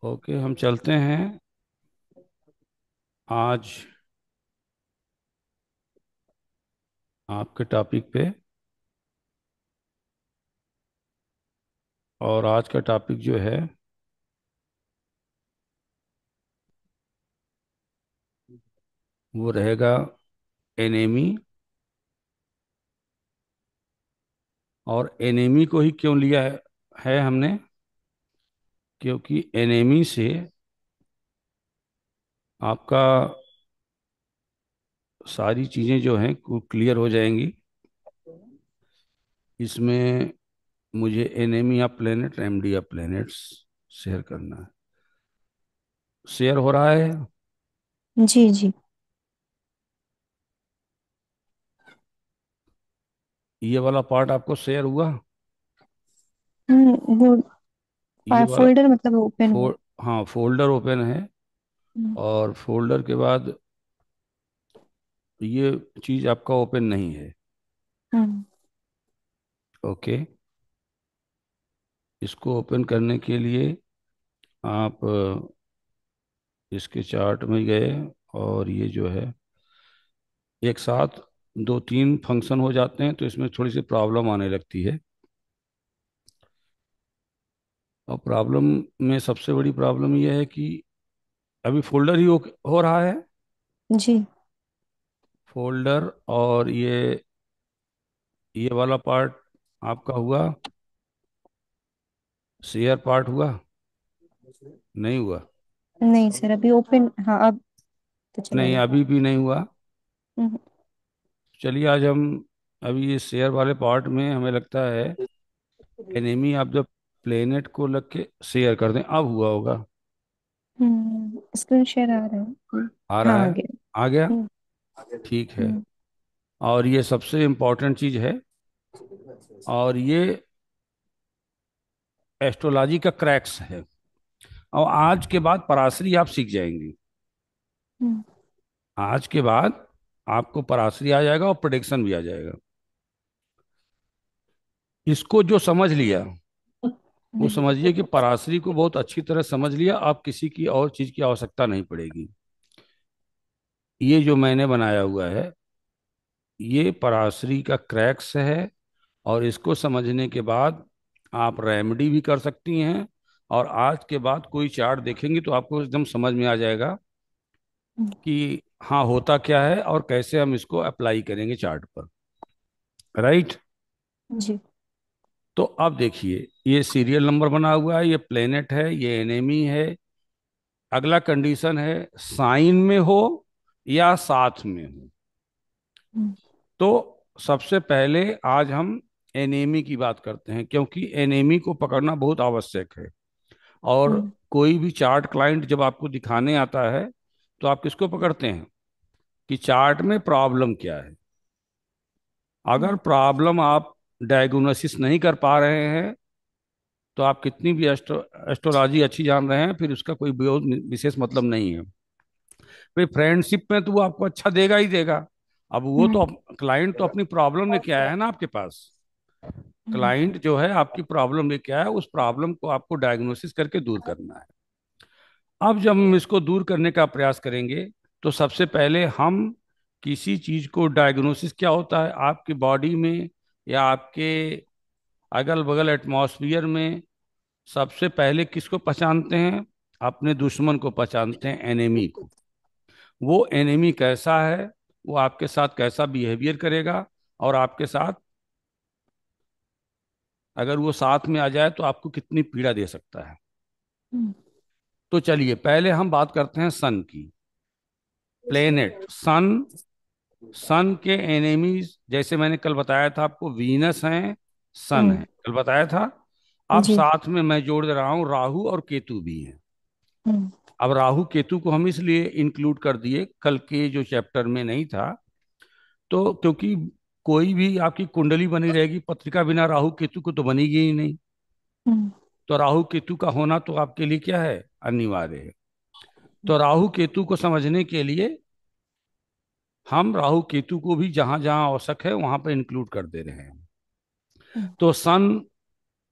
Okay, हम चलते हैं आज आपके टॉपिक पे। और आज का टॉपिक जो है वो रहेगा एनेमी। और एनेमी को ही क्यों लिया है हमने? क्योंकि एनेमी से आपका सारी चीज़ें जो हैं क्लियर हो जाएंगी। इसमें मुझे enemy of planet, remedy of planets share करना है। शेयर हो रहा है? जी जी। ये वाला पार्ट आपको शेयर हुआ? वो ये वाला फोल्डर मतलब ओपन फो हुआ। हाँ, फोल्डर ओपन है। हम्म। और फोल्डर के बाद ये चीज़ आपका ओपन नहीं है। हम्म। ओके। इसको ओपन करने के लिए आप इसके चार्ट में गए, और ये जो है एक साथ दो तीन फंक्शन हो जाते हैं, तो इसमें थोड़ी सी प्रॉब्लम आने लगती है। और प्रॉब्लम में सबसे बड़ी प्रॉब्लम यह है कि अभी फोल्डर ही हो रहा है। जी। फोल्डर और ये वाला पार्ट आपका हुआ, शेयर पार्ट हुआ? नहीं हुआ? नहीं सर, अभी ओपन, हाँ अब तो चला नहीं, गया। अभी भी नहीं हुआ। हम्म। चलिए, आज हम अभी ये शेयर वाले पार्ट में हमें लगता है एनिमी आप जब प्लेनेट को लग के शेयर कर दें, अब हुआ होगा। स्क्रीन शेयर आ रहा है। आ हाँ रहा आ है? गया। आ गया? हम्म। ठीक है। हम्म। और ये सबसे इम्पोर्टेंट चीज है। और ये एस्ट्रोलॉजी का क्रैक्स है। और आज के बाद पराशरी आप सीख जाएंगी। हम्म। आज के बाद आपको पराशरी आ जाएगा और प्रेडिक्शन भी आ जाएगा। इसको जो समझ लिया वो समझिए कि पराशरी को बहुत अच्छी तरह समझ लिया। आप किसी की और चीज की आवश्यकता नहीं पड़ेगी। ये जो मैंने बनाया हुआ है, ये पराशरी का क्रैक्स है। और इसको समझने के बाद आप रेमेडी भी कर सकती हैं। और आज के बाद कोई चार्ट देखेंगे तो आपको एकदम समझ में आ जाएगा कि हाँ होता क्या है और कैसे हम इसको अप्लाई करेंगे चार्ट पर। राइट? जी। तो अब देखिए, ये सीरियल नंबर बना हुआ है, ये प्लेनेट है, ये एनेमी है। अगला कंडीशन है साइन में हो या साथ में हो। हम्म। तो सबसे पहले आज हम एनेमी की बात करते हैं, क्योंकि एनेमी को पकड़ना बहुत आवश्यक है। और हम्म। कोई भी चार्ट क्लाइंट जब आपको दिखाने आता है तो आप किसको पकड़ते हैं कि चार्ट में प्रॉब्लम क्या है। अगर हम्म। प्रॉब्लम आप डायग्नोसिस नहीं कर पा रहे हैं तो आप कितनी भी एस्ट्रोलॉजी अच्छी जान रहे हैं, फिर उसका कोई बहुत विशेष मतलब नहीं है। भाई, फ्रेंडशिप में तो वो आपको अच्छा देगा ही देगा। अब वो हम्म। तो क्लाइंट तो अपनी प्रॉब्लम लेके आया है ना आपके पास। हम्म। क्लाइंट जो है आपकी प्रॉब्लम लेके आया है, उस प्रॉब्लम को आपको डायग्नोसिस करके दूर करना है। अब जब हम इसको दूर करने का प्रयास करेंगे तो सबसे पहले हम किसी चीज को डायग्नोसिस क्या होता है आपकी बॉडी में या आपके अगल बगल एटमॉस्फियर में, सबसे पहले किसको पहचानते हैं? अपने दुश्मन को पहचानते हैं, एनिमी को। वो एनिमी कैसा है, वो आपके साथ कैसा बिहेवियर करेगा, और आपके साथ अगर वो साथ में आ जाए तो आपको कितनी पीड़ा दे सकता है। हम्म। तो चलिए, पहले हम बात करते हैं सन की। प्लेनेट सन। सन के एनिमीज जैसे मैंने कल बताया था आपको, वीनस हैं, सन हम्म। है, कल बताया था। अब जी। साथ में मैं जोड़ दे रहा हूं राहु और केतु भी हैं। हम्म। अब राहु केतु को हम इसलिए इंक्लूड कर दिए, कल के जो चैप्टर में नहीं था। तो क्योंकि कोई भी आपकी कुंडली बनी रहेगी, पत्रिका बिना राहु केतु को तो बनेगी ही नहीं। हम्म। तो राहु केतु का होना तो आपके लिए क्या है, अनिवार्य है। तो राहु केतु को समझने के लिए हम राहु केतु को भी जहां जहां आवश्यक है वहां पर इंक्लूड कर दे रहे हैं। हम्म। तो सन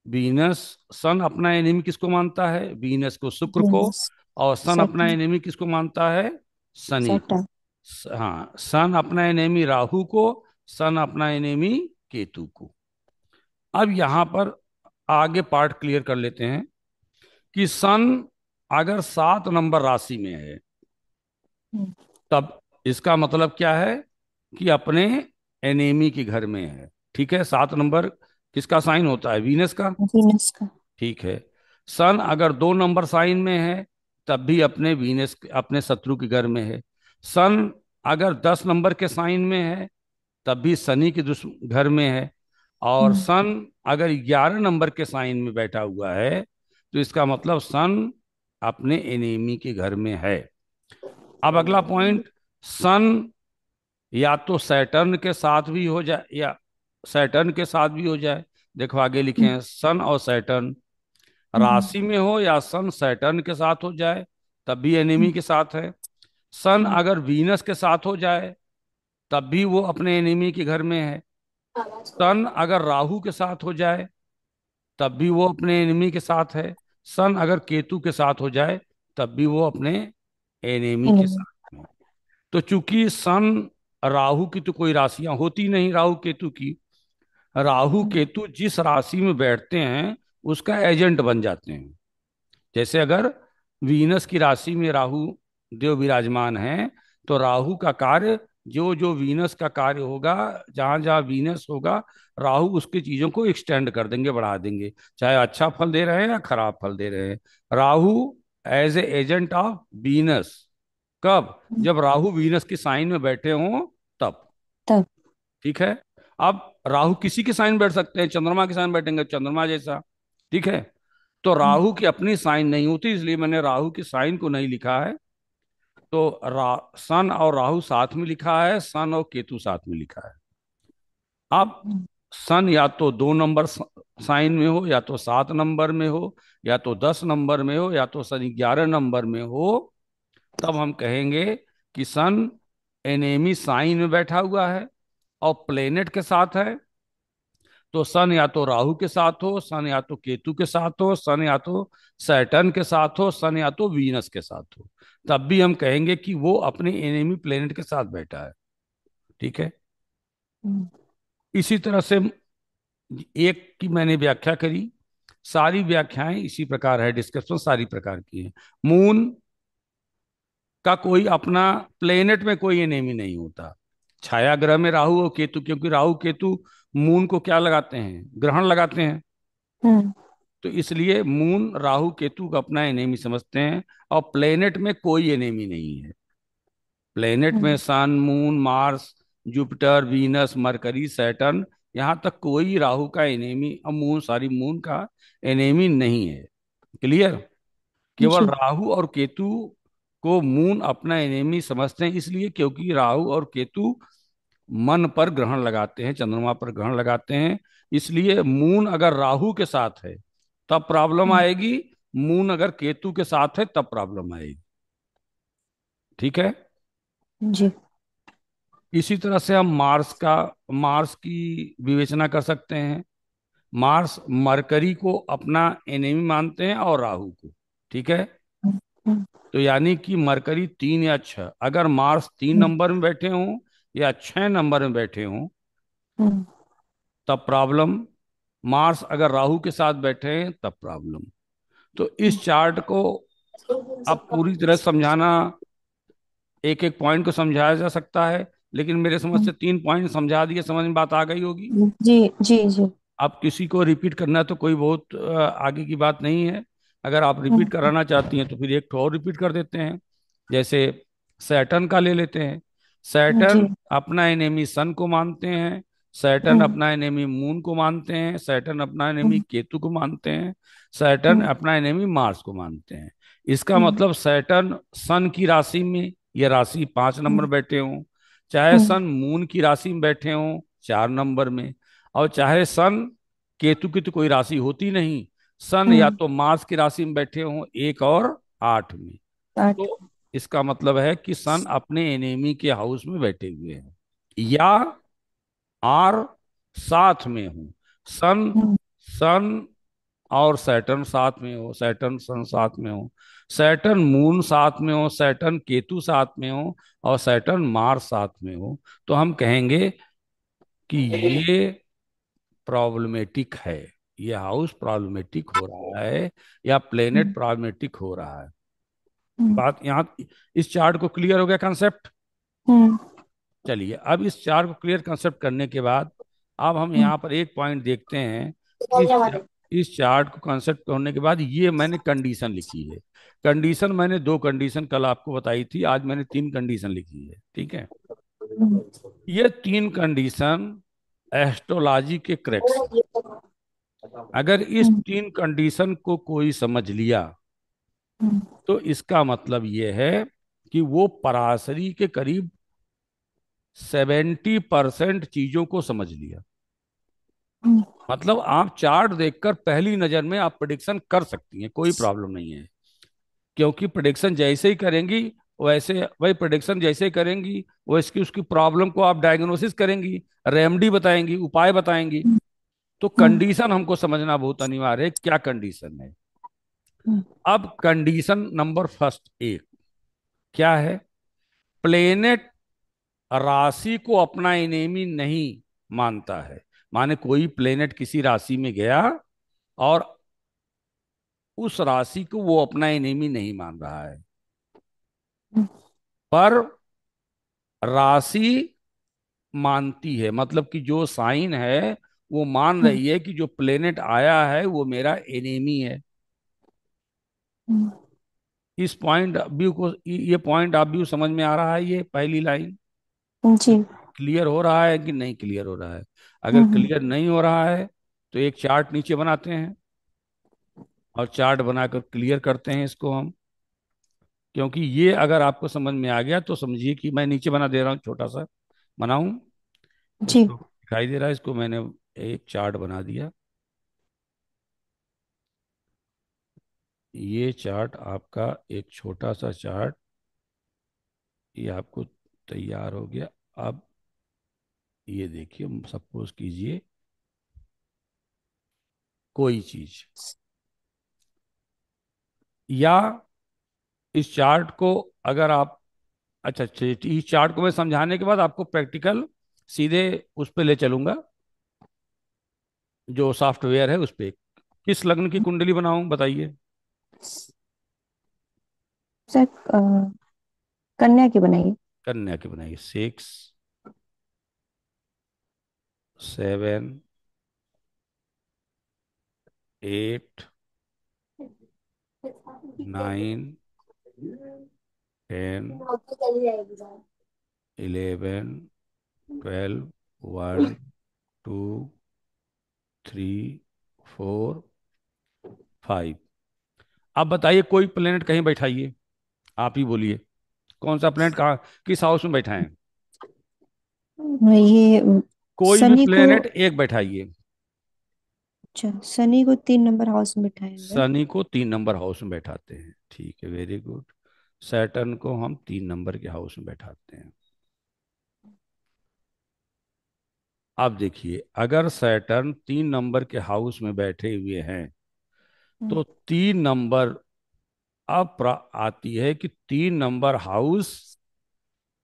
वीनस, सन अपना एनिमी किसको मानता है? वीनस को, शुक्र को। वीनस। और सन अपना सैटर्न। एनिमी किसको मानता है? शनि को। सैटर्न। हाँ, सन अपना एनिमी राहु को, सन अपना एनिमी केतु को। अब यहां पर आगे पार्ट क्लियर कर लेते हैं कि सन अगर 7 नंबर राशि में है, हम्म, तब इसका मतलब क्या है कि अपने एनेमी के घर में है। ठीक है, 7 नंबर किसका साइन होता है? वीनस का। वीनस का। ठीक है। सन अगर 2 नंबर साइन में है, तब भी अपने वीनस, अपने शत्रु के घर में है। सन अगर 10 नंबर के साइन में है, तब भी शनि के घर में है। और हम्म, सन अगर 11 नंबर के साइन में बैठा हुआ है, तो इसका मतलब सन अपने एनेमी के घर में है। अब अगला पॉइंट, सन या तो सैटर्न के साथ भी हो जाए, या सैटर्न के साथ भी हो जाए। देखो आगे लिखे हम्म, हैं, सन और सैटर्न हम्म, राशि में हो, या सन सैटर्न के साथ हो जाए, तब भी एनिमी के साथ है। सन हम्म, अगर वीनस के साथ हो जाए, तब भी वो अपने एनिमी के घर में है। सन अगर राहु के साथ हो जाए, तब भी वो अपने एनिमी के साथ है। सन अगर केतु के साथ हो जाए, तब भी वो अपने एनिमी के हम्म, साथ में। तो चूंकि सन, राहु की तो कोई राशियां होती नहीं राहु केतु की। राहु हम्म, केतु जिस राशि में बैठते हैं, उसका एजेंट बन जाते हैं। जैसे अगर वीनस की राशि में राहु देव विराजमान है, तो राहु का कार्य, जो जो वीनस का कार्य होगा, जहां जहां वीनस होगा, राहु उसकी चीजों को एक्सटेंड कर देंगे, बढ़ा देंगे। चाहे अच्छा फल दे रहे हैं या खराब फल दे रहे हैं, Rahu as a agent of Venus. कब? हम्म, जब राहु वीनस की साइन में बैठे हों, तब। तब। ठीक है। अब राहु किसी के साइन बैठ सकते हैं, चंद्रमा के साइन बैठेंगे चंद्रमा जैसा। ठीक है। तो हम्म, राहु की अपनी साइन नहीं होती, इसलिए मैंने राहु की साइन को नहीं लिखा है। तो सन और राहु साथ में लिखा है, सन और केतु साथ में लिखा है। अब हम्म, सन या तो 2 नंबर साइन में हो, या तो 7 नंबर में हो, या तो 10 नंबर में हो, या तो सन 11 नंबर में हो, तब हम कहेंगे कि सन एनेमी साइन में बैठा हुआ है और प्लेनेट के साथ है। तो सन या तो राहु के साथ हो, सन या तो केतु के साथ हो, सन या तो सैटर्न के साथ हो, सन या तो वीनस के साथ हो, तब भी हम कहेंगे कि वो अपने एनिमी प्लेनेट के साथ बैठा है। ठीक है। हम्म, इसी तरह से एक की मैंने व्याख्या करी, सारी व्याख्याएं इसी प्रकार है, डिस्कशन सारी प्रकार की है। मून का कोई अपना, प्लेनेट में कोई एनिमी नहीं होता। छाया ग्रह में राहु और केतु, क्योंकि राहु केतु मून को क्या लगाते हैं? ग्रहण लगाते हैं। हम्म, तो इसलिए मून राहु केतु का अपना एनेमी समझते हैं। और प्लेनेट में कोई एनेमी नहीं है। प्लेनेट में hmm, sun, moon, Mars, Jupiter, Venus, Mercury, Saturn, यहाँ तक कोई राहु का एनेमी और मून, सॉरी मून का एनेमी नहीं है। क्लियर? केवल जी। राहु और केतु को मून अपना एनेमी समझते हैं, इसलिए क्योंकि राहु और केतु मन पर ग्रहण लगाते हैं, चंद्रमा पर ग्रहण लगाते हैं। इसलिए मून अगर राहु के साथ है, तब प्रॉब्लम हम्म, आएगी। मून अगर केतु के साथ है, तब प्रॉब्लम आएगी। ठीक है। जी। इसी तरह से हम मार्स की विवेचना कर सकते हैं। मार्स मरकरी को अपना एनिमी मानते हैं, और राहु को। ठीक है। हम्म, हम्म, तो यानी कि मरकरी 3 या 6, अगर मार्स तीन हम्म, नंबर में बैठे हों या 6 नंबर में बैठे हों, हम्म, तब प्रॉब्लम। मार्स अगर राहु के साथ बैठे हैं, तब प्रॉब्लम। तो इस चार्ट को अब पूरी तरह समझाना, एक एक पॉइंट को समझाया जा सकता है, लेकिन मेरे समझ हम्म, से 3 पॉइंट समझा दिए, समझ में बात आ गई होगी। जी जी जी। अब किसी को रिपीट करना तो कोई बहुत आगे की बात नहीं है। अगर आप रिपीट हम्म, कराना चाहती हैं, तो फिर एक ठो और रिपीट कर देते हैं। जैसे सैटर्न का ले लेते हैं। जी। सैटर्न अपना एनेमी सन को मानते हैं, सैटर्न हम्म, अपना एनेमी मून को मानते हैं, सैटर्न अपना एनेमी हम्म, केतु को मानते हैं, सैटर्न हम्म, अपना एनेमी मार्स को मानते हैं। इसका हम्म, मतलब सैटर्न सन की राशि में, ये राशि 5 नंबर हम्म, बैठे हों, चाहे हम्म, सन मून की राशि में बैठे हों 4 नंबर में, और चाहे सन केतु की तो कोई राशि होती नहीं, सन या हम्म, तो मार्स की राशि में बैठे हों 1 और 8 में, आठ। तो इसका मतलब है कि सन अपने एनेमी के हाउस में बैठे हुए हैं, या आर साथ में हूं। सन हम्म, सन और सैटर्न साथ में हो, सैटर्न सन साथ में हो, सैटर्न मून साथ में हो, सैटर्न केतु साथ में हो, और सैटर्न मार्स साथ में हो, तो हम कहेंगे कि ये प्रॉब्लमेटिक है, ये हाउस प्रॉब्लमेटिक हो रहा है, या प्लेनेट हम्म प्रॉब्लमेटिक हो रहा है। हम्म बात यहाँ, इस चार्ट को क्लियर हो गया कंसेप्ट? हम्म चलिए, अब इस चार्ट को क्लियर कंसेप्ट करने के बाद अब हम हम्म यहाँ पर एक पॉइंट देखते हैं कि इस चार्ट को कंसेप्ट करने के बाद ये मैंने कंडीशन लिखी है। कंडीशन मैंने दो कंडीशन कल आपको बताई थी, आज मैंने तीन कंडीशन लिखी है, ठीक है? हम्म ये तीन कंडीशन एस्ट्रोलॉजी के क्रैक्स हैं। अगर इस हम्म तीन कंडीशन को कोई समझ लिया, हम्म तो इसका मतलब ये है कि वो पराशरी के करीब 70% चीजों को समझ लिया। हम्म मतलब आप चार्ट देखकर पहली नजर में आप प्रिडिक्शन कर सकती हैं, कोई प्रॉब्लम नहीं है। क्योंकि प्रिडिक्शन जैसे ही करेंगी, वैसे वही प्रिडिक्शन जैसे ही करेंगी, वैसे उसकी प्रॉब्लम को आप डायग्नोसिस करेंगी, रेमेडी बताएंगी, उपाय बताएंगी। तो हम्म कंडीशन हमको समझना बहुत अनिवार्य है, क्या कंडीशन है। हम्म अब कंडीशन नंबर फर्स्ट एक क्या है? प्लेनेट राशि को अपना एनेमी नहीं मानता है। माने कोई प्लेनेट किसी राशि में गया और उस राशि को वो अपना एनिमी नहीं मान रहा है, पर राशि मानती है। मतलब कि जो साइन है वो मान हम्म रही है कि जो प्लेनेट आया है वो मेरा एनिमी है। हम्म इस पॉइंट व्यू को, ये पॉइंट आप व्यू समझ में आ रहा है? ये पहली लाइन जी। क्लियर हो रहा है कि नहीं क्लियर हो रहा है? अगर हम्म क्लियर नहीं हो रहा है तो एक चार्ट नीचे बनाते हैं और चार्ट बनाकर क्लियर करते हैं इसको हम। क्योंकि ये अगर आपको समझ में आ गया तो समझिए कि मैं नीचे बना दे रहा हूँ, छोटा सा बनाऊं, जी। इसको दिखाई दे रहा है, इसको मैंने एक चार्ट बना दिया। ये चार्ट आपका एक छोटा सा चार्ट, ये आपको तैयार हो गया। अब ये देखिए, सपोज कीजिए कोई चीज, या इस चार्ट को अगर आप, अच्छा अच्छा, इस चार्ट को मैं समझाने के बाद आपको प्रैक्टिकल सीधे उस पर ले चलूंगा, जो सॉफ्टवेयर है उस पे। किस लग्न की कुंडली बनाऊं बताइए? सर, कन्या की बनाइए। कन्या की बनाइए। 6, 7, 8, 9, 10, 11, 12, 1, 2, 3, 4, 5। आप बताइए, कोई प्लेनेट कहीं बैठाइए, आप ही बोलिए कौन सा प्लेनेट कहाँ, किस हाउस में बैठा है? ये कोई भी शनि को। प्लेनेट एक बैठाइए। अच्छा, शनि को 3 नंबर हाउस में बिठाएंगे। शनि को 3 नंबर हाउस में बैठाते हैं, ठीक है, वेरी गुड। सैटर्न को हम 3 नंबर के हाउस में बैठाते हैं। अब देखिए, अगर सैटर्न 3 नंबर के हाउस में बैठे हुए हैं, हम्म तो 3 नंबर, अब आती है कि 3 नंबर हाउस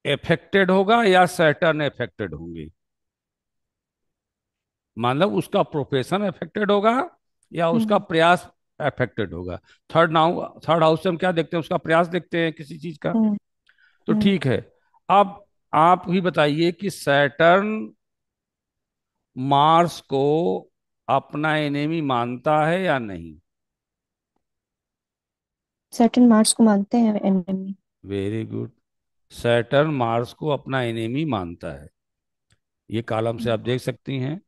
इफेक्टेड होगा या सैटर्न इफेक्टेड होंगे। मतलब उसका प्रोफेशन इफेक्टेड होगा या उसका हम्म प्रयास इफेक्टेड होगा। थर्ड हाउस से हम क्या देखते हैं? उसका प्रयास देखते हैं किसी चीज का। हम्म तो हम्म ठीक है। अब आप ही बताइए कि सैटर्न मार्स को अपना एनिमी मानता है या नहीं? सैटर्न मार्स को मानते हैं enemy. Very good. Saturn Mars को अपना एनिमी मानता है। ये कॉलम से आप देख सकती हैं,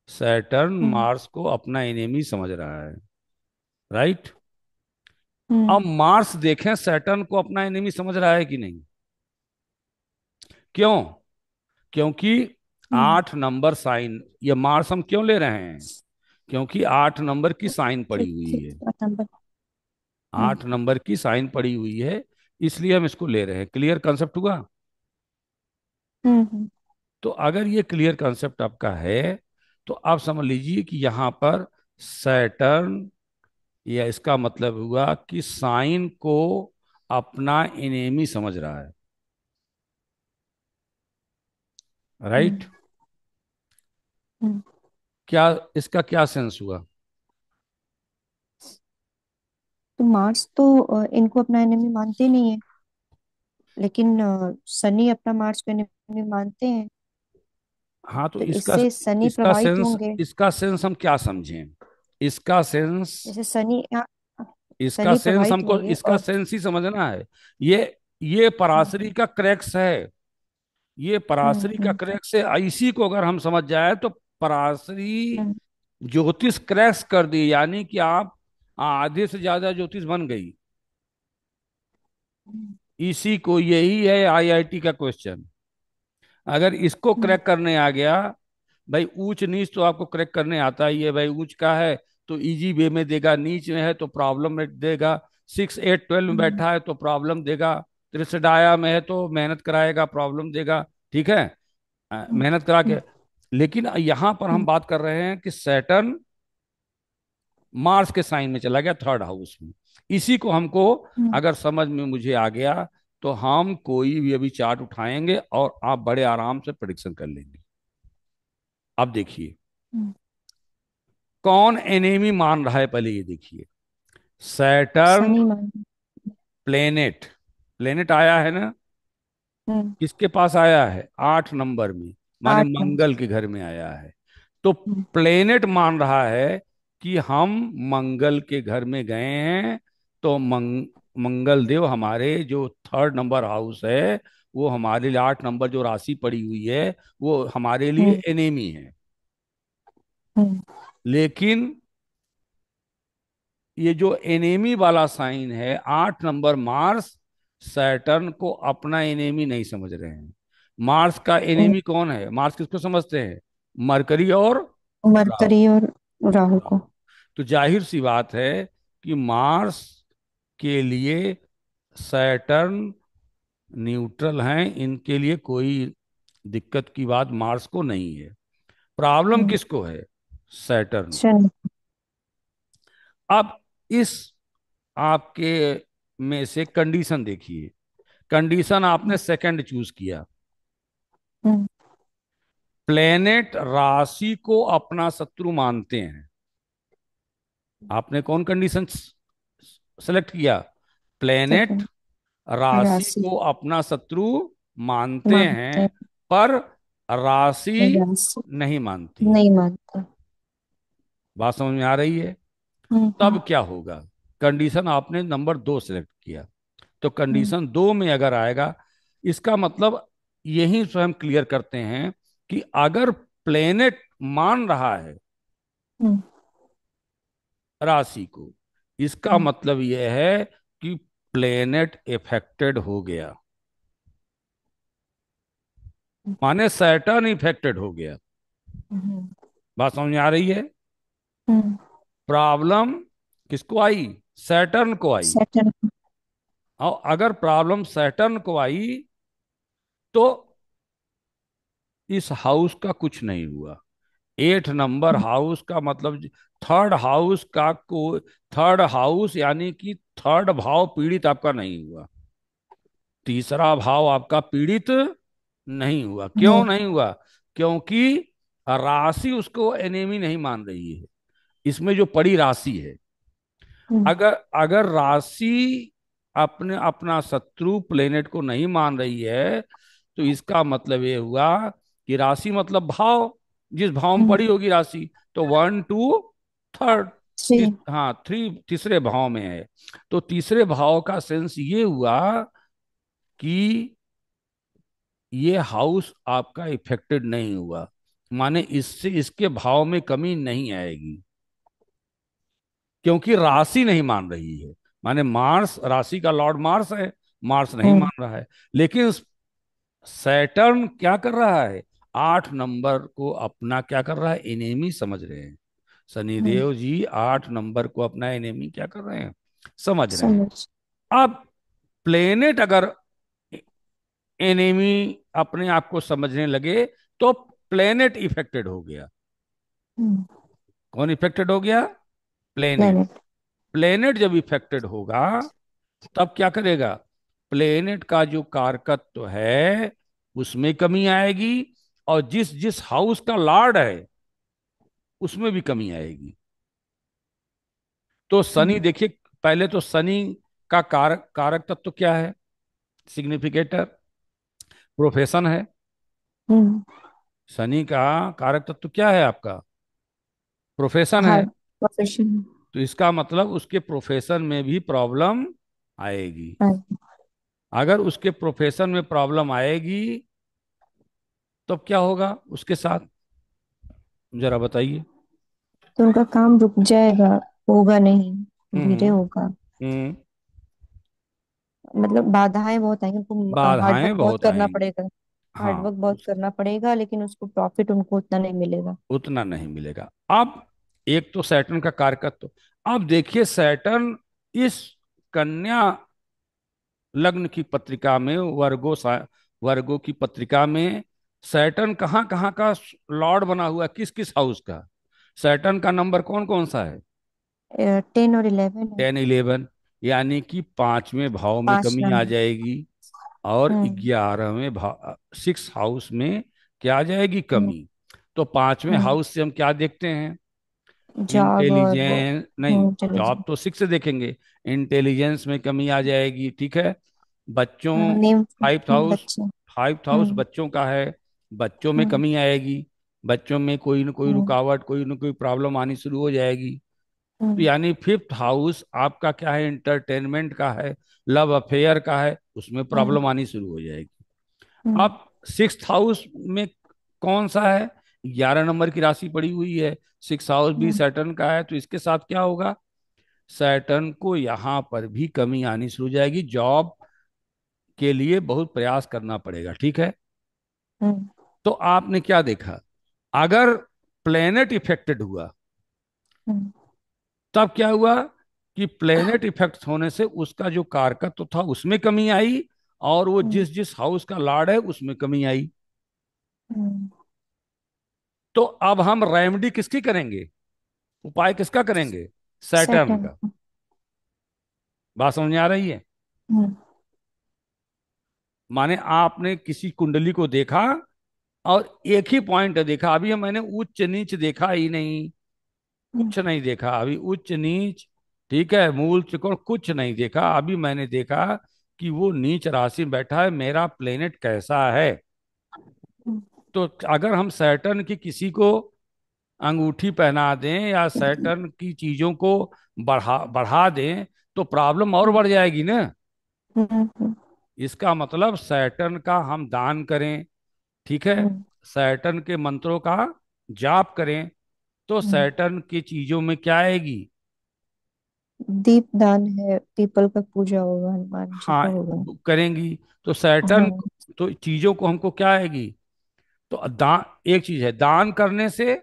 सैटर्न हम्म मार्स को अपना एनिमी समझ रहा है, राइट? हम्म अब मार्स देखें सैटर्न को अपना एनिमी समझ रहा है कि नहीं। क्यों? क्योंकि हम्म 8 नंबर साइन, ये मार्स हम क्यों ले रहे हैं? क्योंकि 8 नंबर की साइन पड़ी हुई है। 7 नंबर। हम्म 8 नंबर की साइन पड़ी हुई है, इसलिए हम इसको ले रहे हैं। क्लियर कंसेप्ट हुआ? हम्म। तो अगर ये क्लियर कंसेप्ट आपका है, तो आप समझ लीजिए कि यहाँ पर सैटर्न, या इसका मतलब हुआ कि साइन को अपना एनेमी समझ रहा है। हम्म, राइट? हम्म। क्या इसका क्या सेंस हुआ? तो मार्स तो इनको अपना एनिमी मानते नहीं है, लेकिन सनी अपना मार्स को एनिमी मानते हैं। हाँ, तो तो इसका इससे सनी इसका प्रभावित सेंस होंगे। इसका सेंस हम क्या समझें? इसका सेंस जैसे सनी इसका सनी सेंस प्रभावित हमको होंगे इसका और सेंस ही समझना है। ये ये पराशरी का क्रैक्स है। ये पराशरी का हम्म, क्रैक्स है, इसी को अगर हम समझ जाए तो पराशरी हम्म, ज्योतिष क्रैक्स कर दी, यानी कि आप आधे से ज्यादा ज्योतिष बन गई। हम्म, इसी को, यही है आईआईटी का क्वेश्चन। अगर इसको हम्म, क्रैक करने आ गया, भाई ऊंच नीच तो आपको क्रैक करने आता ही है। भाई ऊंच का है तो इजी वे में देगा, नीच में है तो प्रॉब्लम में देगा, 6 8 12 में हम्म, बैठा है तो प्रॉब्लम देगा, त्रिशडाया में है तो मेहनत कराएगा, प्रॉब्लम देगा। ठीक है? हम्म, मेहनत करा हम्म, के। लेकिन यहां पर हम बात कर रहे हैं कि सैटर्न मार्स के साइन में चला गया, थर्ड हाउस में। इसी को हमको हम्म, अगर समझ में मुझे आ गया, तो हम कोई भी अभी चार्ट उठाएंगे और आप बड़े आराम से प्रिडिक्शन कर लेंगे। अब देखिए, हम्म। कौन एनेमी मान रहा है, पहले ये देखिए। सैटर्न सनी मान। प्लेनेट, प्लेनेट आया है ना? हम्म। किसके पास आया है? 8 नंबर में, माने 8 नंबर। मंगल के घर में आया है। तो हम्म, प्लेनेट मान रहा है कि हम मंगल के घर में गए हैं, तो मंगल देव हमारे जो थर्ड नंबर हाउस है, वो हमारे लिए 8 नंबर जो राशि पड़ी हुई है, वो हमारे लिए हम्म, एनेमी है। हम्म, लेकिन ये जो एनेमी वाला साइन है, 8 नंबर मार्स, सैटर्न को अपना एनेमी नहीं समझ रहे हैं। मार्स का हम्म। एनेमी कौन है? मार्स किसको समझते हैं? मरकरी और राहु। मरकरी और राहु को। राहु। तो जाहिर सी बात है कि मार्स के लिए सैटर्न न्यूट्रल हैं, इनके लिए कोई दिक्कत की बात मार्स को नहीं है। प्रॉब्लम हम्म। किसको है? सैटर्न को। शनि। अब इस आपके में से कंडीशन देखिए। कंडीशन आपने सेकंड चूज किया। हम्म, प्लेनेट राशि को अपना शत्रु मानते हैं। आपने कौन कंडीशन सेलेक्ट किया? Planet second. राशि राशि को अपना शत्रु मानते मानते हैं, पर राशि हैं, राशि नहीं मानती। नहीं मानते। बात समझ में आ रही है? हम्म, तब क्या होगा? कंडीशन आपने नंबर 2 सेलेक्ट किया, तो हम्म, कंडीशन 2 में अगर आएगा, इसका मतलब यही स्वयं क्लियर करते हैं कि अगर प्लेनेट मान रहा है हम्म, राशि को, इसका हम्म, मतलब यह है कि प्लेनेट इफेक्टेड हो गया, माने सैटर्न इफेक्टेड हो गया। हम्म, बात समझ में आ रही है? हम्म। प्रॉब्लम किसको आई? सैटर्न को आई। सैटर्न। और अगर प्रॉब्लम सैटर्न को आई, तो इस हाउस का कुछ नहीं हुआ। 8 नंबर हाउस का मतलब थर्ड हाउस का को थर्ड हाउस यानी कि थर्ड भाव पीड़ित आपका नहीं हुआ। तीसरा भाव आपका पीड़ित नहीं हुआ। क्यों नहीं। नहीं हुआ? क्योंकि राशि उसको एनेमी नहीं मान रही है। इसमें जो पड़ी राशि है, हम्म, अगर अगर राशि अपने अपना शत्रु प्लेनेट को नहीं मान रही है, तो इसका मतलब ये हुआ कि राशि मतलब भाव, जिस भाव में हम्म, पड़ी होगी राशि, तो 1 2 3, थ्री। हाँ 3 तीसरे भाव में है। तो तीसरे भाव का सेंस ये हुआ कि ये हाउस आपका इफेक्टेड नहीं हुआ, माने इससे इसके भाव में कमी नहीं आएगी, क्योंकि राशि नहीं मान रही है। माने मार्स, राशि का लॉर्ड मार्स है, मार्स नहीं हम्म, मान रहा है। लेकिन सैटर्न क्या कर रहा है? 8 नंबर को अपना क्या कर रहा है? एनेमी समझ रहे हैं। हम्म। शनिदेव जी 8 नंबर को अपना एनेमी क्या कर रहे हैं? समझ रहे हैं। समझ। अब प्लेनेट अगर एनेमी अपने आप को समझने लगे, तो प्लेनेट इफेक्टेड हो गया। हम्म, कौन इफेक्टेड हो गया? प्लेनेट। प्लेनेट। प्लेनेट जब इफेक्टेड होगा तब क्या करेगा? प्लेनेट का जो कारकत्व है उसमें कमी आएगी, और जिस जिस हाउस का लॉर्ड है उसमें भी कमी आएगी। तो शनि देखिए, पहले तो शनि का कारक कारक तत्व क्या है? सिग्निफिकेटर, प्रोफेशन है। हम्म। शनि का कारक तत्व क्या है आपका? प्रोफेशन है। Hard profession. तो इसका मतलब उसके प्रोफेशन में भी प्रॉब्लम आएगी। अगर उसके प्रोफेशन में प्रॉब्लम आएगी तो क्या होगा उसके साथ, जरा बताइए। तो उनका काम रुक जाएगा, होगा नहीं, धीरे हम्म। होगा। हम्म। मतलब बाधाएं बहुत आएंगी उनको, हार्डवर्क बाधाएं बहुत बहुत करना आएंगी। पड़ेगा। हाँ, हार्डवर्क बहुत करना पड़ेगा, लेकिन उसको प्रॉफिट उनको उतना नहीं मिलेगा। उतना नहीं मिलेगा। अब एक तो सैटर्न का कारकत्व। अब देखिए सैटर्न इस कन्या लग्न की पत्रिका में, वर्गो की पत्रिका में सैटर्न कहाँ कहाँ का लॉर्ड बना हुआ है, किस किस हाउस का? सैटर्न का नंबर कौन कौन सा है? 10 और 11 है। 10, 11, यानी कि पांचवें भाव में 5 कमी आ नंबर। जाएगी। और हम्म। 11वें भाव, 6 हाउस में क्या आ जाएगी? हम्म। कमी। तो पांचवें हम्म। हाउस से हम क्या देखते हैं? जॉब और वो। इंटेलिजेंस नहीं, इंटेलिजेंस। जॉब तो 6 से देखेंगे। इंटेलिजेंस में कमी आ जाएगी, ठीक है। बच्चों, नेम। 5 हाउस, बच्चे। 5 हाउस हम्म। बच्चों का है। बच्चों में हम्म। कमी आएगी। बच्चों में कोई ना कोई हम्म। रुकावट, कोई ना कोई प्रॉब्लम आनी शुरू हो जाएगी। तो हम्म। यानी 5th हाउस आपका क्या है? इंटरटेनमेंट का है, लव अफेयर का है, उसमें हम्म। प्रॉब्लम आनी शुरू हो जाएगी। हम्म। अब 6th हाउस में कौन सा है? 11 नंबर की राशि पड़ी हुई है। 6th हाउस भी हम्म। सैटर्न का है, तो इसके साथ क्या होगा? सैटर्न को यहां पर भी कमी आनी शुरू हो जाएगी। जॉब के लिए बहुत प्रयास करना पड़ेगा, ठीक है। हम्म। तो आपने क्या देखा? अगर प्लेनेट इफेक्टेड हुआ हम्म। तब क्या हुआ कि प्लेनेट इफेक्ट होने से उसका जो कारकत्व था उसमें कमी आई, और वो हम्म। जिस जिस हाउस का लॉर्ड है उसमें कमी आई। हम्म। तो अब हम रेमेडी किसकी करेंगे? उपाय किसका करेंगे? Saturn Saturn. का। बात समझ में आ रही है? हम्म। माने आपने किसी कुंडली को देखा और एक ही पॉइंट देखा, अभी मैंने उच्च नीच देखा ही नहीं, हम्म। कुछ नहीं देखा अभी, उच्च नीच, ठीक है, मूल त्रिकोण कुछ नहीं देखा। अभी मैंने देखा कि वो नीच राशि में बैठा है, मेरा प्लेनेट कैसा है। हम्म। तो अगर हम सैटर्न की किसी को अंगूठी पहना दें या सैटर्न की चीजों को बढ़ा बढ़ा दें तो प्रॉब्लम और बढ़ जाएगी ना। हम्म। इसका मतलब सैटर्न का हम दान करें, ठीक है, हम्म। सैटर्न के मंत्रों का जाप करें, तो हम्म। सैटर्न की चीजों में क्या आएगी? दीप दान है, पीपल का पूजा होगा, हनुमान जी हाँ, का होगा। करेंगी तो सैटर्न, हाँ। तो चीजों को हमको क्या आएगी? तो दान, एक चीज है, दान करने से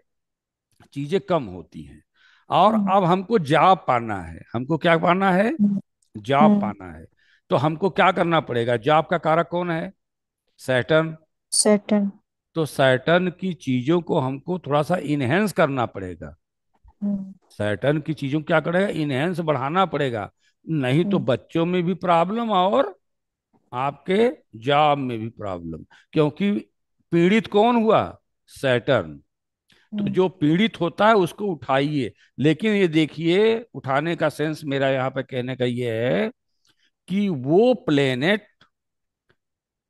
चीजें कम होती हैं। और हम्म। अब हमको जाप पाना है, हमको क्या पाना है? हम्म। जाप हम्म। पाना है। तो हमको क्या करना पड़ेगा? जाप का कारक कौन है? सैटर्न। सैटर्न। तो सैटर्न की चीजों को हमको थोड़ा सा इनहेंस करना पड़ेगा। हम्म। सैटर्न की चीजों को क्या करेगा? इनहेंस बढ़ाना पड़ेगा। नहीं तो हम्म। बच्चों में भी प्रॉब्लम और आपके जॉब में भी प्रॉब्लम। क्योंकि पीड़ित कौन हुआ? सैटर्न। तो हम्म। जो पीड़ित होता है उसको उठाइए। लेकिन ये देखिए, उठाने का सेंस मेरा यहाँ पे कहने का ये है कि वो प्लेनेट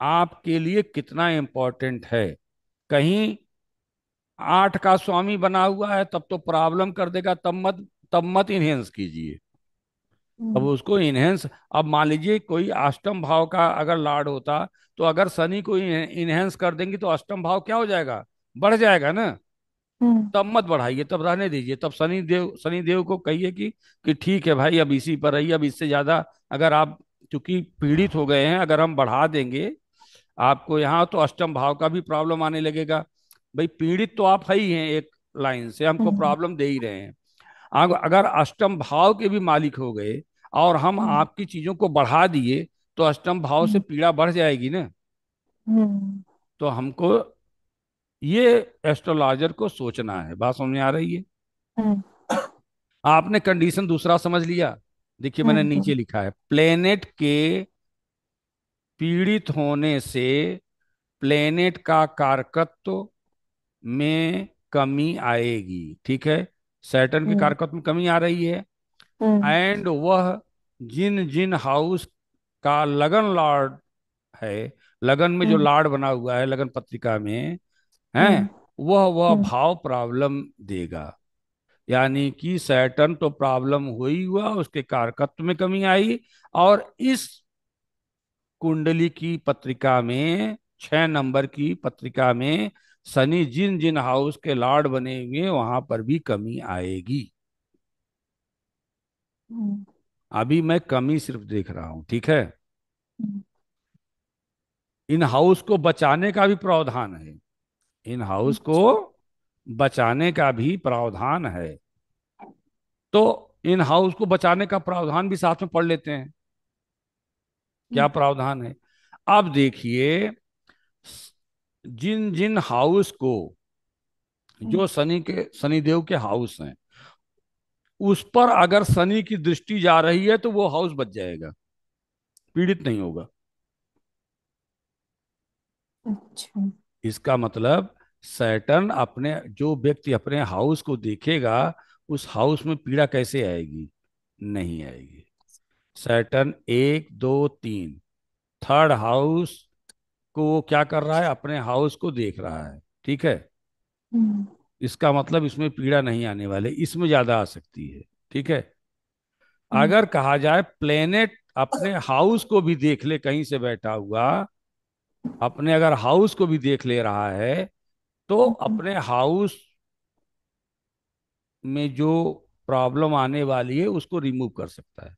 आपके लिए कितना इंपॉर्टेंट है। कहीं 8 का स्वामी बना हुआ है तब तो प्रॉब्लम कर देगा, तब मत इनहेंस कीजिए। अब हम्म। उसको इनहेंस, अब मान लीजिए कोई अष्टम भाव का अगर लॉर्ड होता, तो अगर शनि को इनहेंस कर देंगे तो अष्टम भाव क्या हो जाएगा? बढ़ जाएगा ना। हम्म। तब मत बढ़ाइए, तब रहने दीजिए। तब शनि देव को कहिए कि ठीक है भाई, अब इसी पर रहिए, अब इससे ज्यादा अगर आप चूंकि पीड़ित हो गए हैं, अगर हम बढ़ा देंगे आपको यहाँ तो अष्टम भाव का भी प्रॉब्लम आने लगेगा। भाई पीड़ित तो आप है ही हैं, एक लाइन से हमको हम्म। प्रॉब्लम दे ही रहे हैं। अगर अष्टम भाव के भी मालिक हो गए और हम हम्म। आपकी चीजों को बढ़ा दिए तो अष्टम भाव से हम्म। पीड़ा बढ़ जाएगी ना। हम्म। तो हमको ये एस्ट्रोलॉजर को सोचना है। बात समझ में आ रही है? हम्म। आपने कंडीशन दूसरा समझ लिया। देखिए मैंने नीचे हम्म। लिखा है, प्लेनेट के पीड़ित होने से प्लेनेट का कारकत्व में कमी आएगी, ठीक है। सैटर्न के हम्म। कारकत्व में कमी आ रही है। हम्म। एंड वह जिन जिन हाउस का लगन लॉर्ड है, लगन में जो हम्म। लॉर्ड बना हुआ है लगन पत्रिका में है, हम्म। वह हम्म। भाव प्रॉब्लम देगा। यानी कि सैटर्न तो प्रॉब्लम हो ही हुआ, उसके कारकत्व में कमी आई। और इस कुंडली की पत्रिका में, 6 नंबर की पत्रिका में, शनि जिन जिन हाउस के लॉर्ड बने हुए वहां पर भी कमी आएगी। हम्म। अभी मैं कमी सिर्फ देख रहा हूं, ठीक है। हम्म। इन हाउस को बचाने का भी प्रावधान है, इन हाउस को अच्छा। बचाने का भी प्रावधान है। तो इन हाउस को बचाने का प्रावधान भी साथ में पढ़ लेते हैं। क्या हम्म। प्रावधान है? अब देखिए, जिन जिन हाउस को, हम्म। जो शनि के, शनिदेव के हाउस हैं, उस पर अगर शनि की दृष्टि जा रही है तो वो हाउस बच जाएगा, पीड़ित नहीं होगा। अच्छा। इसका मतलब सैटर्न अपने, जो व्यक्ति अपने हाउस को देखेगा उस हाउस में पीड़ा कैसे आएगी? नहीं आएगी। सैटर्न 1 2 3 थर्ड हाउस को वो क्या कर रहा है? अपने हाउस को देख रहा है, ठीक है। हम्म। इसका मतलब इसमें पीड़ा नहीं आने वाले, इसमें ज्यादा आ सकती है, ठीक है। हम्म। अगर कहा जाए प्लेनेट अपने हाउस को भी देख ले कहीं से बैठा हुआ, अपने अगर हाउस को भी देख ले रहा है, तो हम्म। अपने हाउस में जो प्रॉब्लम आने वाली है उसको रिमूव कर सकता है।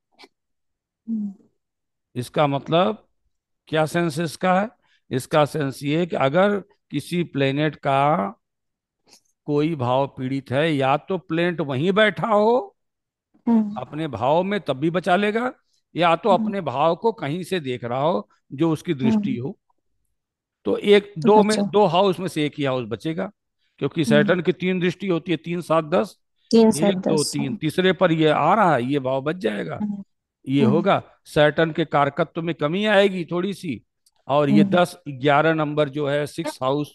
हम्म। इसका मतलब क्या सेंस इसका है? इसका सेंस ये है कि अगर किसी प्लेनेट का कोई भाव पीड़ित है, या तो प्लेनेट वहीं बैठा हो हम्म। अपने भाव में तब भी बचा लेगा, या तो हम्म। अपने भाव को कहीं से देख रहा हो जो उसकी दृष्टि हम्म। हो, तो एक तो दो में, बचा। दो हाउस में से एक ही हाउस बचेगा। क्योंकि हम्म। सैटर्न की 3 दृष्टि होती है, 3 7 10। 3 7 एक दो 10। तीन तीसरे पर ये आ रहा है, ये भाव बच जाएगा। हम्म। ये हम्म। होगा, सैटर्न के कारकत्व में कमी आएगी थोड़ी सी। और ये हम्म। 10 11 नंबर जो है 6 हाउस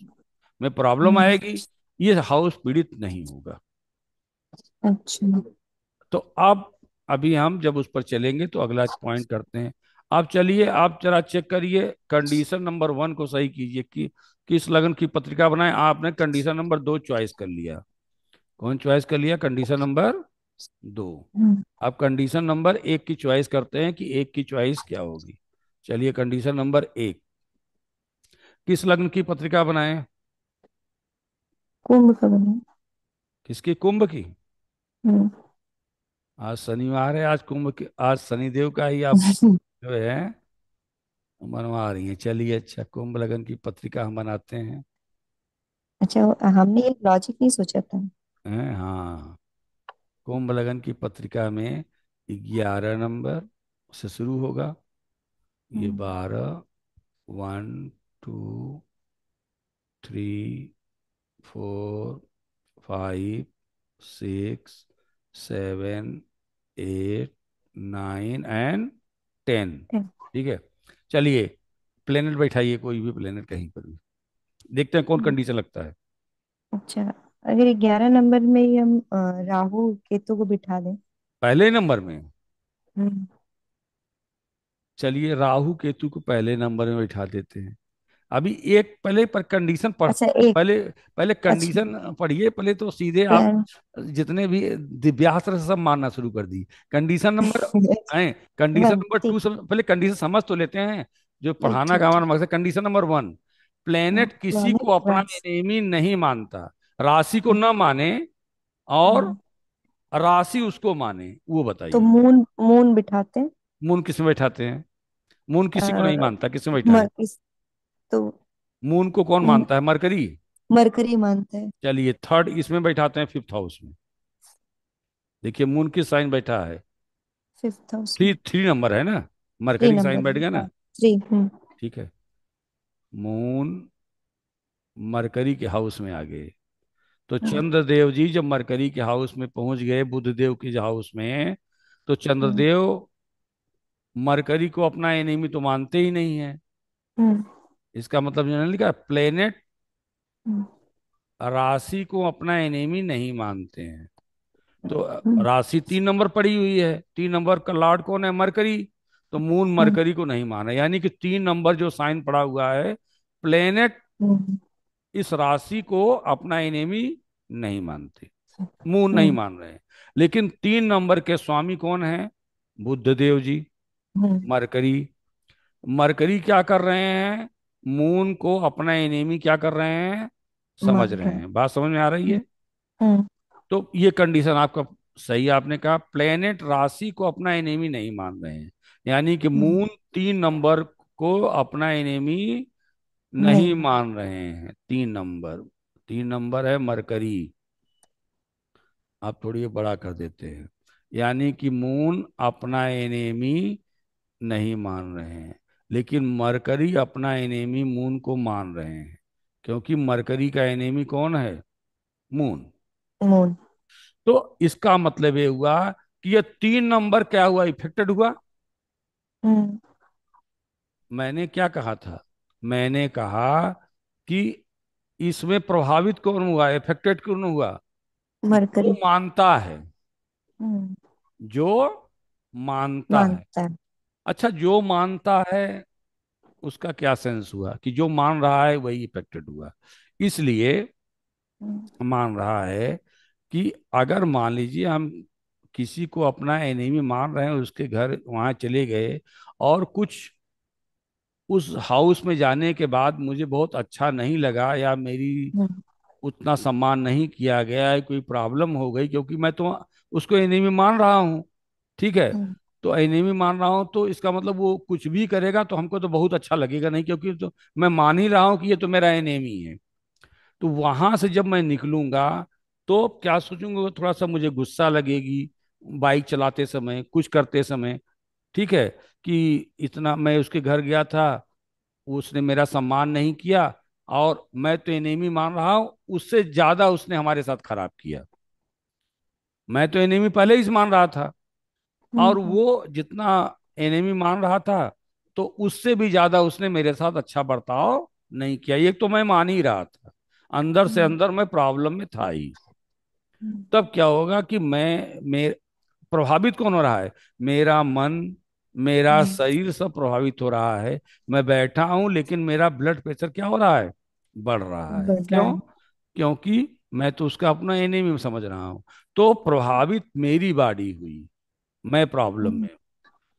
में प्रॉब्लम हम्म। आएगी। ये हाउस पीड़ित नहीं होगा। अच्छा। तो अब, अभी हम जब उस पर चलेंगे तो अगला पॉइंट करते हैं। आप चलिए, आप जरा चेक करिए, कंडीशन नंबर 1 को सही कीजिए कि किस लगन की पत्रिका बनाए। आपने कंडीशन नंबर 2 चॉइस कर लिया। कौन चॉइस कर लिया? Condition number 2। हम्म। अब कंडीशन नंबर 1 की चॉइस करते हैं कि 1 की चॉइस क्या होगी। चलिए, कंडीशन नंबर 1, किस लग्न की पत्रिका बनाए? कुंभ का बना। किसकी? कुंभ की। हम्म। आज शनिवार है, आज कुंभ के, आज शनिदेव का ही आप जो है बनवा रही हैं। चलिए, अच्छा, कुंभ लगन की पत्रिका हम बनाते हैं। अच्छा, हमने ये लॉजिक नहीं सोचा था। हाँ, कुंभ लगन की पत्रिका में 11 नंबर से शुरू होगा। ये हम्म। 12, 1 2 3 4 5 6 7 8 9 एंड 10। ठीक है। चलिए, प्लेनेट बैठाइए, कोई भी प्लेनेट कहीं पर भी, देखते हैं कौन हम्म। कंडीशन लगता है। अच्छा, अगर 11 नंबर में ही हम राहु केतु को बिठा दें। पहले नंबर में। हम्म। चलिए, राहु केतु को पहले नंबर में बैठा देते हैं। अभी एक पहले पर कंडीशन पढ़, अच्छा एक। पहले पहले अच्छा। कंडीशन पढ़िए पहले, तो सीधे आप प्लान। जितने भी दिव्यास्त्र से सब मानना शुरू कर दी। कंडीशन नंबर है, कंडीशन वन नंबर टू ठीक। पहले कंडीशन समझ तो लेते हैं। जो ठीक पढ़ाना ठीक का हमारा ठीक। मकसद। कंडीशन नंबर 1, हाँ, प्लेनेट किसी प्लैनेट को अपना वंस। एनिमी नहीं मानता, राशि को न माने और हम्म। राशि उसको माने, वो तो बताइए। मून मून बिठाते हैं। मून किस में बैठाते हैं? मून किसी को नहीं अ, मानता, किस में बैठाएं? इस तो मून को कौन मानता है? मरकरी। मरकरी मानते हैं। चलिए, थर्ड इसमें बैठाते हैं, 5th हाउस में। देखिए मून किस साइन बैठा है? 5th हाउस थ्री में। थ्री नंबर है ना, थ्री मरकरी साइन नंबर बैठ में, गया हाँ। ना। थ्री। ठीक है, मून मरकरी के हाउस में आ गए। तो चंद्रदेव जी जब मरकरी के हाउस में पहुंच गए, बुध देव के हाउस में, तो हम्म। चंद्रदेव मरकरी को अपना एनिमी तो मानते ही नहीं है। हम्म। इसका मतलब जो लिखा, प्लेनेट हम्म। राशि को अपना एनिमी नहीं मानते हैं। तो हम्म। राशि 3 नंबर पड़ी हुई है, 3 नंबर का लॉर्ड कौन है? मरकरी। तो मून हम्म। मरकरी को नहीं माना, यानी कि 3 नंबर जो साइन पड़ा हुआ है, प्लेनेट हम्म। इस राशि को अपना एनिमी नहीं मानते, मून नहीं हम्म। मान रहे हैं। लेकिन 3 नंबर के स्वामी कौन है? बुद्ध देव जी, हम्म। मरकरी। मरकरी क्या कर रहे हैं? मून को अपना एनिमी क्या कर रहे हैं? समझ मान रहे रहे हैं। हैं। बात समझ में आ रही हम्म। है? हम्म। तो ये कंडीशन आपका सही, आपने कहा प्लेनेट राशि को अपना एनिमी नहीं मान रहे हैं, यानी कि हम्म। मून 3 नंबर को अपना एनिमी नहीं नहीं मान। मान रहे हैं। 3 नंबर, 3 नंबर है मरकरी। आप थोड़ी ये बड़ा कर देते हैं, यानी कि मून अपना एनेमी नहीं मान रहे हैं, लेकिन मरकरी अपना एनेमी मून को मान रहे हैं, क्योंकि मरकरी का एनेमी कौन है? मून। मून। तो इसका मतलब ये हुआ कि ये 3 नंबर क्या हुआ? इफेक्टेड हुआ। हम्म। मैंने क्या कहा था? मैंने कहा कि इसमें प्रभावित कौन हुआ, इफेक्टेड कौन हुआ? जो मरकरी। मानता है, हम्म। जो मानता है। मानता है। अच्छा, जो मानता है उसका क्या सेंस हुआ कि जो मान रहा है वही इफेक्टेड हुआ? इसलिए हम्म। मान रहा है कि अगर मान लीजिए हम किसी को अपना एनिमी मान रहे हैं, उसके घर वहां चले गए, और कुछ उस हाउस में जाने के बाद मुझे बहुत अच्छा नहीं लगा, या मेरी हम्म। उतना सम्मान नहीं किया गया है, कोई प्रॉब्लम हो गई, क्योंकि मैं तो उसको एनिमी मान रहा हूँ, ठीक है? हम्म। तो एनिमी मान रहा हूँ, तो इसका मतलब वो कुछ भी करेगा तो हमको तो बहुत अच्छा लगेगा नहीं, क्योंकि तो मैं मान ही रहा हूँ कि ये तो मेरा एनिमी है। तो वहां से जब मैं निकलूंगा, तो क्या सोचूंगा? थोड़ा सा मुझे गुस्सा लगेगी, बाइक चलाते समय, कुछ करते समय, ठीक है, कि इतना मैं उसके घर गया था, उसने मेरा सम्मान नहीं किया, और मैं तो एनिमी मान रहा हूं, उससे ज्यादा उसने हमारे साथ खराब किया। मैं तो एनिमी पहले ही से मान रहा था, और हम्म। वो जितना एनिमी मान रहा था, तो उससे भी ज्यादा उसने मेरे साथ अच्छा बर्ताव नहीं किया। ये तो मैं मान ही रहा था, अंदर से हम्म। अंदर मैं प्रॉब्लम में था ही। हम्म। तब क्या होगा कि मैं प्रभावित कौन हो रहा है? मेरा मन, मेरा हम्म। शरीर सब प्रभावित हो रहा है। मैं बैठा हूं, लेकिन मेरा ब्लड प्रेशर क्या हो रहा है? बढ़ रहा है। बढ़ रहा क्यों? है। क्योंकि मैं तो उसका अपना एनिमी समझ रहा हूं। तो प्रभावित मेरी बॉडी हुई, मैं प्रॉब्लम हम्म। में।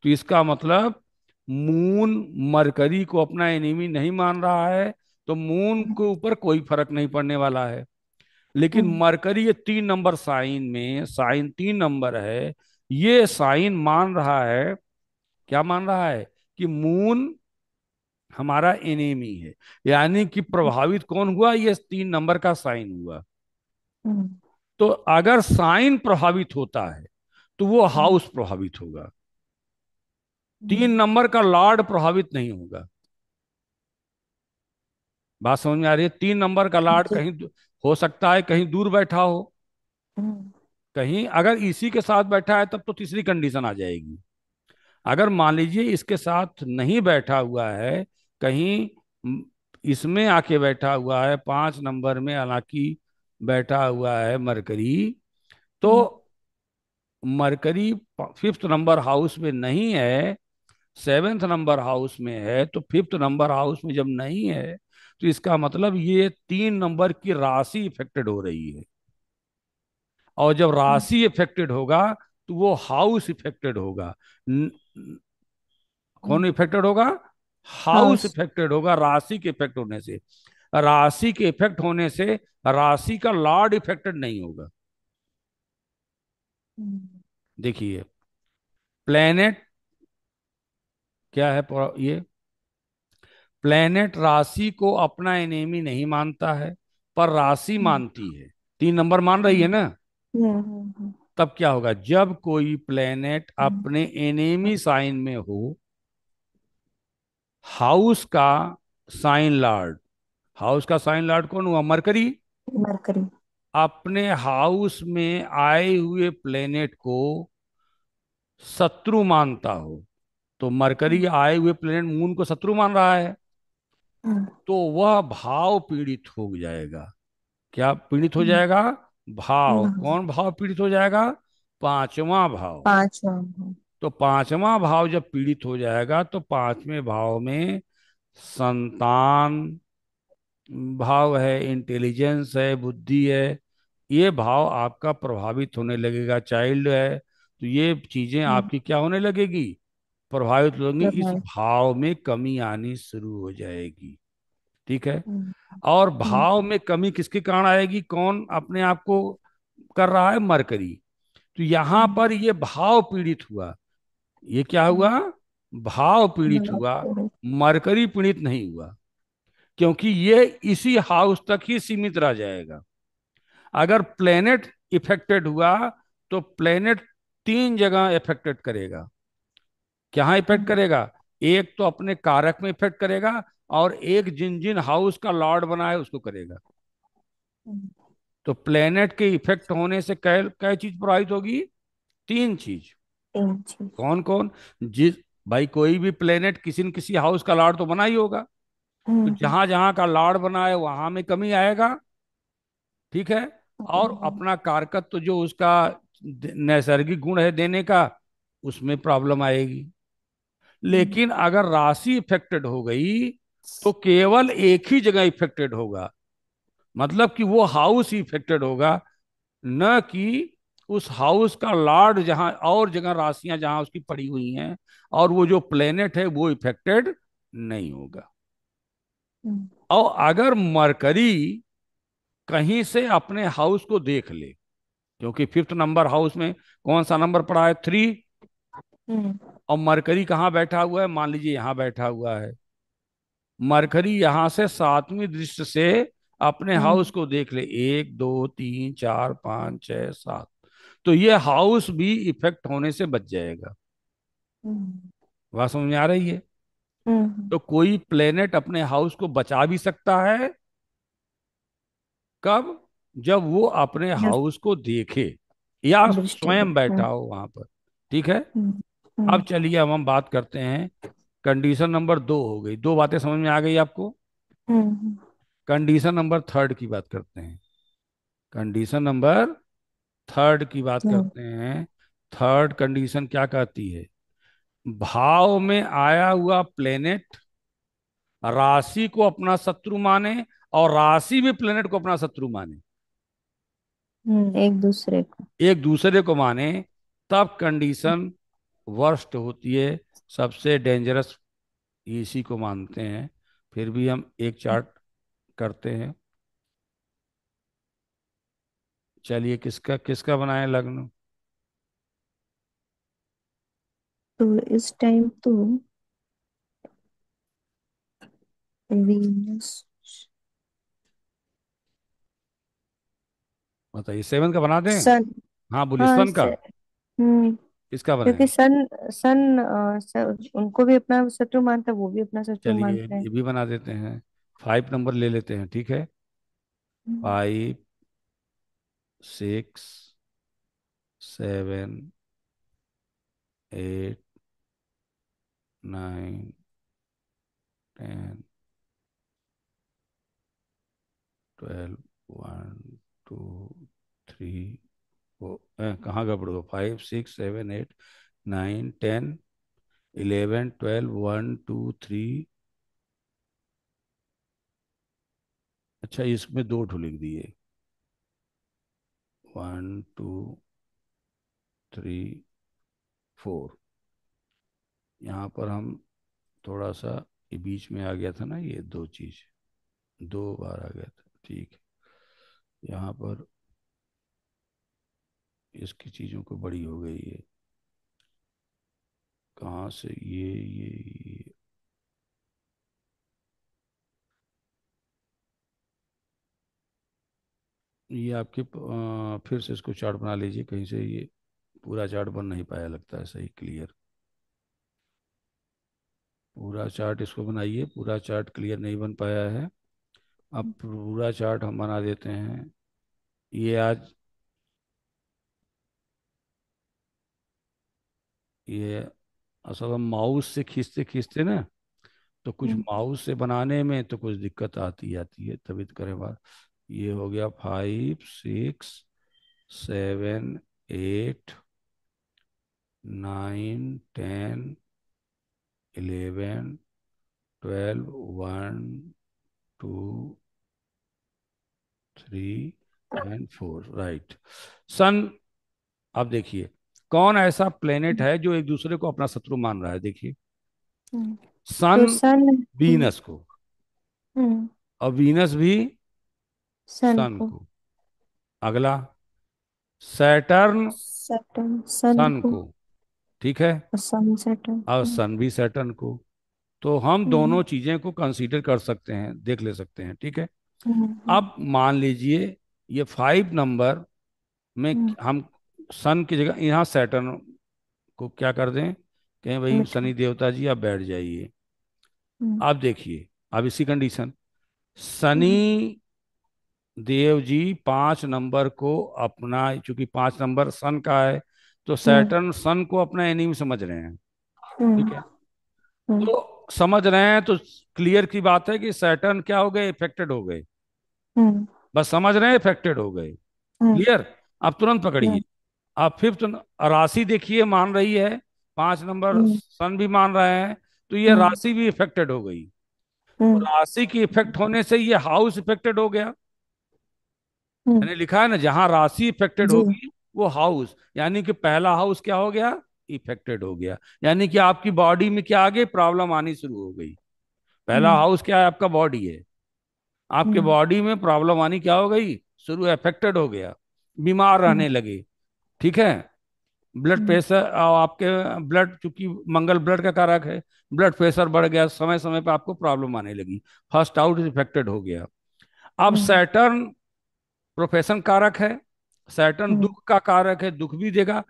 तो इसका मतलब मून मरकरी को अपना एनिमी नहीं मान रहा है, तो मून के ऊपर कोई फर्क नहीं पड़ने वाला है। लेकिन हम्म। मरकरी ये 3 नंबर साइन में, साइन 3 नंबर है, ये साइन मान रहा है, क्या मान रहा है? कि मून हमारा एनिमी है, यानी कि प्रभावित कौन हुआ? ये 3 नंबर का साइन हुआ। हम्म। तो अगर साइन प्रभावित होता है, तो वो हम्म। हाउस प्रभावित होगा, तीन हम्म। नंबर का लॉर्ड प्रभावित नहीं होगा। बात समझ में आ रही है? 3 नंबर का लॉर्ड जी। कहीं हो सकता है कहीं दूर बैठा हो, हम्म। कहीं अगर इसी के साथ बैठा है तब तो तीसरी कंडीशन आ जाएगी। अगर मान लीजिए इसके साथ नहीं बैठा हुआ है, कहीं इसमें आके बैठा हुआ है, 5 नंबर में हालांकि बैठा हुआ है मरकरी, तो हम्म। मरकरी 5th नंबर हाउस में नहीं है, 7th नंबर हाउस में है। तो 5th नंबर हाउस में जब नहीं है, तो इसका मतलब ये 3 नंबर की राशि इफेक्टेड हो रही है, और जब हम्म। राशि इफेक्टेड होगा, तो वो हाउस इफेक्टेड होगा। न- कौन इफेक्टेड होगा? House house. इफेक्टेड होगा, राशि के इफेक्ट होने से। राशि के इफेक्ट होने से राशि का लॉर्ड इफेक्टेड नहीं होगा। हम्म। देखिए, प्लेनेट क्या है? ये प्लेनेट राशि को अपना एनिमी नहीं मानता है, पर राशि हम्म। मानती है। 3 नंबर मान रही है हम्म। ना? हम्म। तब क्या होगा? जब कोई प्लेनेट हम्म। अपने एनिमी साइन में हो, हाउस का साइन लॉर्ड, हाउस का साइन लॉर्ड कौन हुआ? मरकरी। मरकरी। अपने हाउस में आए हुए प्लेनेट को शत्रु मानता हो, तो मरकरी आए हुए प्लेनेट मून को शत्रु मान रहा है, हम्म, तो वह भाव पीड़ित हो जाएगा। क्या पीड़ित हो हम्म, जाएगा? भाव। हाँ, कौन भाव पीड़ित हो जाएगा? पांचवा भाव। पांचवा भाव। तो पांचवा भाव जब पीड़ित हो जाएगा तो पांचवें भाव में संतान भाव है, इंटेलिजेंस है, बुद्धि है, ये भाव आपका प्रभावित होने लगेगा। चाइल्ड है तो ये चीजें हम्म, आपकी क्या होने लगेगी? प्रभावित होंगी। इस प्रभावित। भाव में कमी आनी शुरू हो जाएगी। ठीक है। हम्म, और हम्म, भाव में कमी किसके कारण आएगी? कौन अपने आप को कर रहा है? मरकरी। तो यहां हम्म, पर ये भाव पीड़ित हुआ। ये क्या हम्म, हुआ? भाव पीड़ित भाव हुआ। पीड़ित। मरकरी पीड़ित नहीं हुआ, क्योंकि ये इसी हाउस तक ही सीमित रह जाएगा। अगर प्लेनेट इफेक्टेड हुआ तो प्लेनेट तीन जगह इफेक्टेड करेगा। क्या इफेक्ट हम्म, करेगा? एक तो अपने कारक में इफेक्ट करेगा, और एक जिन जिन हाउस का लॉर्ड बना है उसको करेगा। हम्म, तो प्लेनेट के इफेक्ट होने से कै कै चीज प्रभावित होगी? तीन चीज। तीन चीज। कौन कौन? जिस भाई कोई भी प्लेनेट किसी न किसी हाउस का लॉर्ड तो बना ही होगा। तो हम्म, जहां जहां का लॉर्ड बना है वहां में कमी आएगा। ठीक है। और हम्म, अपना कारकत्व जो उसका नैसर्गिक गुण है देने का, उसमें प्रॉब्लम आएगी। हम्म, लेकिन अगर राशि इफेक्टेड हो गई तो केवल एक ही जगह इफेक्टेड होगा। मतलब कि वो हाउस ही इफेक्टेड होगा, न कि उस हाउस का लॉर्ड जहां और जगह राशियां जहां उसकी पड़ी हुई हैं, और वो जो प्लेनेट है वो इफेक्टेड नहीं होगा। हम्म, और अगर मरकरी कहीं से अपने हाउस को देख ले, क्योंकि फिफ्थ नंबर हाउस में कौन सा नंबर पड़ा है? 3। हम्म, और मरकरी कहाँ बैठा हुआ है? मान लीजिए यहाँ बैठा हुआ है। मरकरी यहां से सातवीं दृष्टि से अपने हाउस हम्म, को देख ले, 1 2 3 4 5 6 7, तो ये हाउस भी इफेक्ट होने से बच जाएगा। हम्म, बात समझ में आ रही है? हम्म, तो कोई प्लेनेट अपने हाउस को बचा भी सकता है। कब? जब वो अपने जब हाउस को देखे या दृष्टि दे। स्वयं बैठा हो वहां पर। ठीक है। हम्म, अब हम्म, चलिए अब हम बात करते हैं। कंडीशन नंबर 2 हो गई, दो बातें समझ में आ गई आपको। हम्म, कंडीशन नंबर थर्ड की बात करते हैं। कंडीशन नंबर थर्ड की बात हम्म, करते हैं। थर्ड कंडीशन क्या कहती है? भाव में आया हुआ प्लेनेट राशि को अपना शत्रु माने, और राशि भी प्लेनेट को अपना शत्रु माने, एक दूसरे को। एक दूसरे को माने, तब कंडीशन वर्स्ट होती है। सबसे डेंजरस इसी को मानते हैं। फिर भी हम एक चार्ट करते हैं। चलिए किसका किसका बनाए लग्न? तो इस टाइम तो वीनस। बताइए, 7 का बना दें? सन। हाँ बोलिए, हाँ सन का। हम्म। किसका क्योंकि बनाए? सन, सन उनको भी अपना शत्रु मानता है, वो भी अपना शत्रु चलिए मानते हैं। ये भी बना देते हैं। 5 नंबर ले लेते हैं, ठीक है। हम्म, 5 6 7 8 9 10 12 1 2 3 4, कहाँ गड़बड़ हो? 5 6 7 8 9 10 11 12 1 2 3। अच्छा, इसमें दो ठो लिख दिए। 1 2 3 4। यहाँ पर हम थोड़ा सा, ये बीच में आ गया था ना, ये दो चीज दो बार आ गया था। ठीक है। यहाँ पर इसकी चीजों को बड़ी हो गई है। कहाँ से ये आपके फिर से इसको चार्ट बना लीजिए। कहीं से ये पूरा चार्ट बन नहीं पाया लगता है सही क्लियर। पूरा चार्ट इसको बनाइए, पूरा चार्ट क्लियर नहीं बन पाया है। अब पूरा चार्ट हम बना देते हैं। ये आज ये असल में माउस से खींचते खींचते ना, तो कुछ हम्म, माउस से बनाने में तो कुछ दिक्कत आती आती है, तभी तो करे बात। ये हो गया 5, 6, 7, 8, 9, 10, 11, 12, 1, 2, 3 एंड 4, राइट। सन। अब देखिए, कौन ऐसा प्लेनेट हम्म, है जो एक दूसरे को अपना शत्रु मान रहा है, देखिए। हम्म। सन तो सन। वीनस को, हम्म। और वीनस भी सन सन को। को। अगला, सैटर्न सैटर्न सन सन को। को, ठीक है। और सन सैटर्न। और सन भी सैटर्न को। तो हम हम्म, दोनों चीजें को कंसीडर कर सकते हैं, देख ले सकते हैं, ठीक है। हम्म, अब मान लीजिए ये 5 नंबर में हम्म, हम सन की जगह यहाँ सैटर्न को क्या कर दें, कहें भाई मिठाई। शनि देवता जी आप बैठ जाइए। हम्म, आप देखिए, अब इसी कंडीशन, हम्म, शनि देव जी 5 नंबर को अपना, चूंकि 5 नंबर सन का है, तो हम्म, सैटर्न सन को अपना एनिमी समझ रहे हैं, ठीक हम्म, है। हम्म, तो समझ रहे हैं तो क्लियर की बात है कि सैटर्न क्या हो गए, इफेक्टेड हो गए। हम्म, बस समझ रहे हैं इफेक्टेड हो गए, हम्म, क्लियर। अब तुरंत पकड़िए। हम्म, अब फिफ्थ राशि देखिए मान रही है, 5 नंबर हम्म, सन भी मान रहे हैं, तो ये हम्म, राशि भी इफेक्टेड हो गई। तो हम्म, राशि की इफेक्ट होने से ये हाउस इफेक्टेड हो गया। हम्म, मैंने लिखा है ना, जहां राशि इफेक्टेड जी। होगी वो हाउस, यानी कि पहला हाउस क्या हो गया, इफेक्टेड हो गया। यानी कि आपकी बॉडी में क्या आ गई, प्रॉब्लम आनी शुरू हो गई। पहला हम्म, हाउस क्या है, आपका बॉडी है। आपके हम्म, बॉडी में प्रॉब्लम आनी क्या हो गई, शुरू, अफेक्टेड हो गया, बीमार हम्म, रहने लगे, ठीक है। ब्लड हम्म, प्रेशर, आपके ब्लड, चूंकि मंगल ब्लड का कारक है, ब्लड प्रेशर बढ़ गया, समय समय पे आपको प्रॉब्लम आने लगी, फर्स्ट आउट इफेक्टेड हो गया। अब हम्म, सैटर्न प्रोफेशन कारक है, सैटर्न हम्म, दुख का कारक है, दुख भी देगा।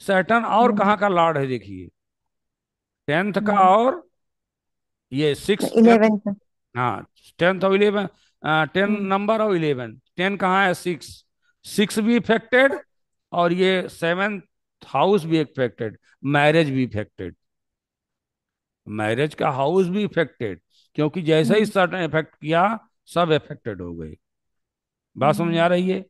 सैटर्न और हम्म, कहाँ का लॉर्ड है, देखिए, टेंथ का, हम्म, और ये सिक्स, 11 का। हाँ, टेंथ और 11, 10 हम्म, नंबर और 11, 10 कहाँ है, सिक्स, सिक्स भी इफेक्टेड, और ये सेवेंथ हाउस भी इफेक्टेड, मैरिज भी इफेक्टेड, मैरिज का हाउस भी इफेक्टेड, क्योंकि जैसे ही हम्म, सडन इफेक्ट किया, सब इफेक्टेड हो गए। बात समझ हम्म, आ रही है।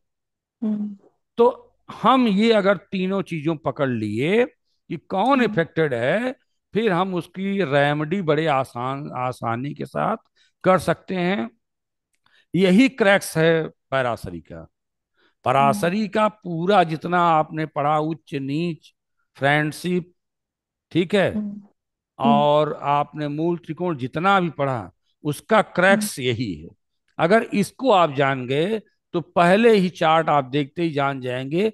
हम्म, तो हम ये अगर तीनों चीजों पकड़ लिए कि कौन हम्म, इफेक्टेड है, फिर हम उसकी रेमेडी बड़े आसानी के साथ कर सकते हैं। यही क्रैक्स है पराशरी का। हम्म, पराशरी का पूरा जितना आपने पढ़ा, उच्च नीच, फ्रेंडशिप, ठीक है, हम्म, हम्म, और आपने मूल त्रिकोण जितना भी पढ़ा, उसका हम्म, क्रैक्स यही है। अगर इसको आप जान गए, तो पहले ही चार्ट आप देखते ही जान जाएंगे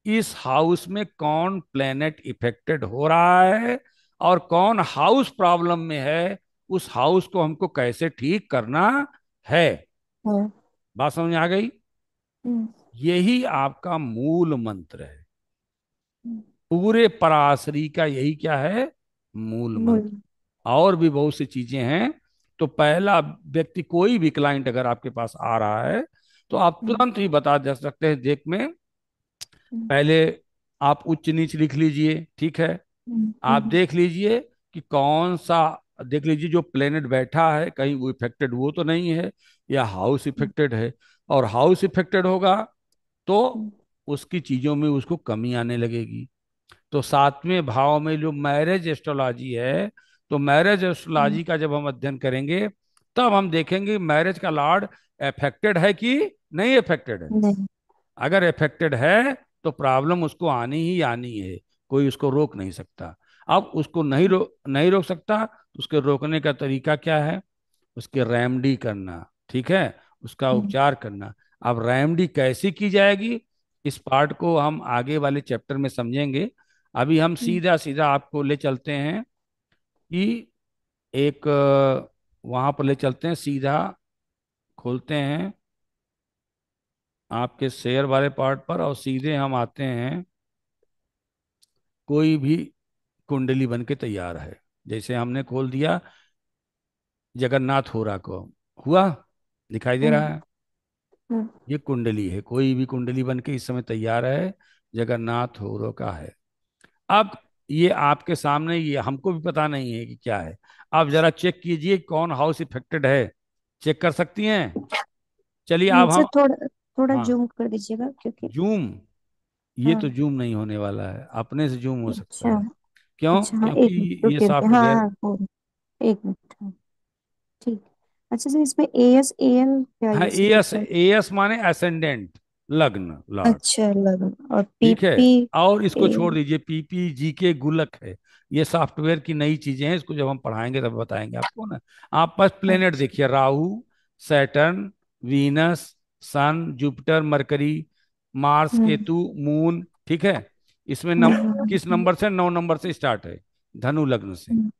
इस हाउस में कौन प्लेनेट इफेक्टेड हो रहा है, और कौन हाउस प्रॉब्लम में है, उस हाउस को हमको कैसे ठीक करना है। हाँ, बात समझ में आ गई। हम्म, यही आपका मूल मंत्र है, हम्म, पूरे पराशरी का यही क्या है, मूल बोल। मंत्र। और भी बहुत सी चीजें हैं। तो पहला व्यक्ति, कोई भी क्लाइंट अगर आपके पास आ रहा है, तो आप हम्म, तुरंत ही बता दे सकते हैं, देख में, हम्म, पहले आप उच्च नीच लिख लीजिए, ठीक है। हम्म, आप देख लीजिए कि कौन सा, देख लीजिए जो प्लेनेट बैठा है, कहीं वो इफेक्टेड वो तो नहीं है, या हाउस हम्म, इफेक्टेड है। और हाउस इफेक्टेड होगा तो हम्म, उसकी चीजों में उसको कमी आने लगेगी। तो सातवें भाव में जो मैरिज एस्ट्रोलॉजी है, तो मैरिज हम्म, एस्ट्रोलॉजी का जब हम अध्ययन करेंगे, तब हम देखेंगे मैरिज का लॉर्ड अफेक्टेड है कि नहीं अफेक्टेड है। नहीं। अगर अफेक्टेड है, तो प्रॉब्लम उसको आनी ही आनी है, कोई उसको रोक नहीं सकता। अब उसको नहीं रोक सकता, तो उसके रोकने का तरीका क्या है, उसके रेमडी करना, ठीक है, उसका हम्म, उपचार करना। अब रेमडी कैसी की जाएगी, इस पार्ट को हम आगे वाले चैप्टर में समझेंगे। अभी हम हम्म, सीधा सीधा आपको ले चलते हैं कि एक वहां पर ले चलते हैं, सीधा खोलते हैं आपके शेयर वाले पार्ट पर, और सीधे हम आते हैं, कोई भी कुंडली बन के तैयार है। जैसे हमने खोल दिया जगन्नाथ होरा को, हुआ, दिखाई दे रहा हम्म, है। हम्म। ये कुंडली है, कोई भी कुंडली बन के इस समय तैयार है, जगन्नाथ होरो का है। अब ये आपके सामने, ये हमको भी पता नहीं है कि क्या है। आप जरा चेक कीजिए कौन हाउस इफेक्टेड है, चेक कर सकती हैं? चलिए अब सर हम, थोड़ा थोड़ा हाँ, जूम कर दीजिएगा क्योंकि। जूम, ये तो हाँ। जूम नहीं होने वाला है, अपने से जूम हो सकता अच्छा। है। क्यों? अच्छा हाँ, क्योंकि एक मिनट ये रुकिए रुकिए, हाँ सॉफ्टवेयर, हाँ हो रहा। एक मिनट, हाँ। ठीक। अच्छा सर, इसमें ए एस ए एल क्या हाँ, यूज एएस, करते हैं? एएस माने असेंडेंट, लग्न लॉर्ड। अच्छा लगन, और पी ठीक है, पी और इसको ए। छोड़ दीजिए, पीपीजी के गुलक है। ये सॉफ्टवेयर की नई चीजें हैं, इसको जब हम पढ़ाएंगे तब बताएंगे आपको ना। आप बस प्लेनेट अच्छा। देखिए, राहु, सैटर्न, वीनस, सन, जुपिटर, मरकरी, मार्स, हम्म केतु, मून, ठीक है। इसमें किस हम्म नंबर से? 9 नंबर से स्टार्ट है, धनु लग्न से। हम्म,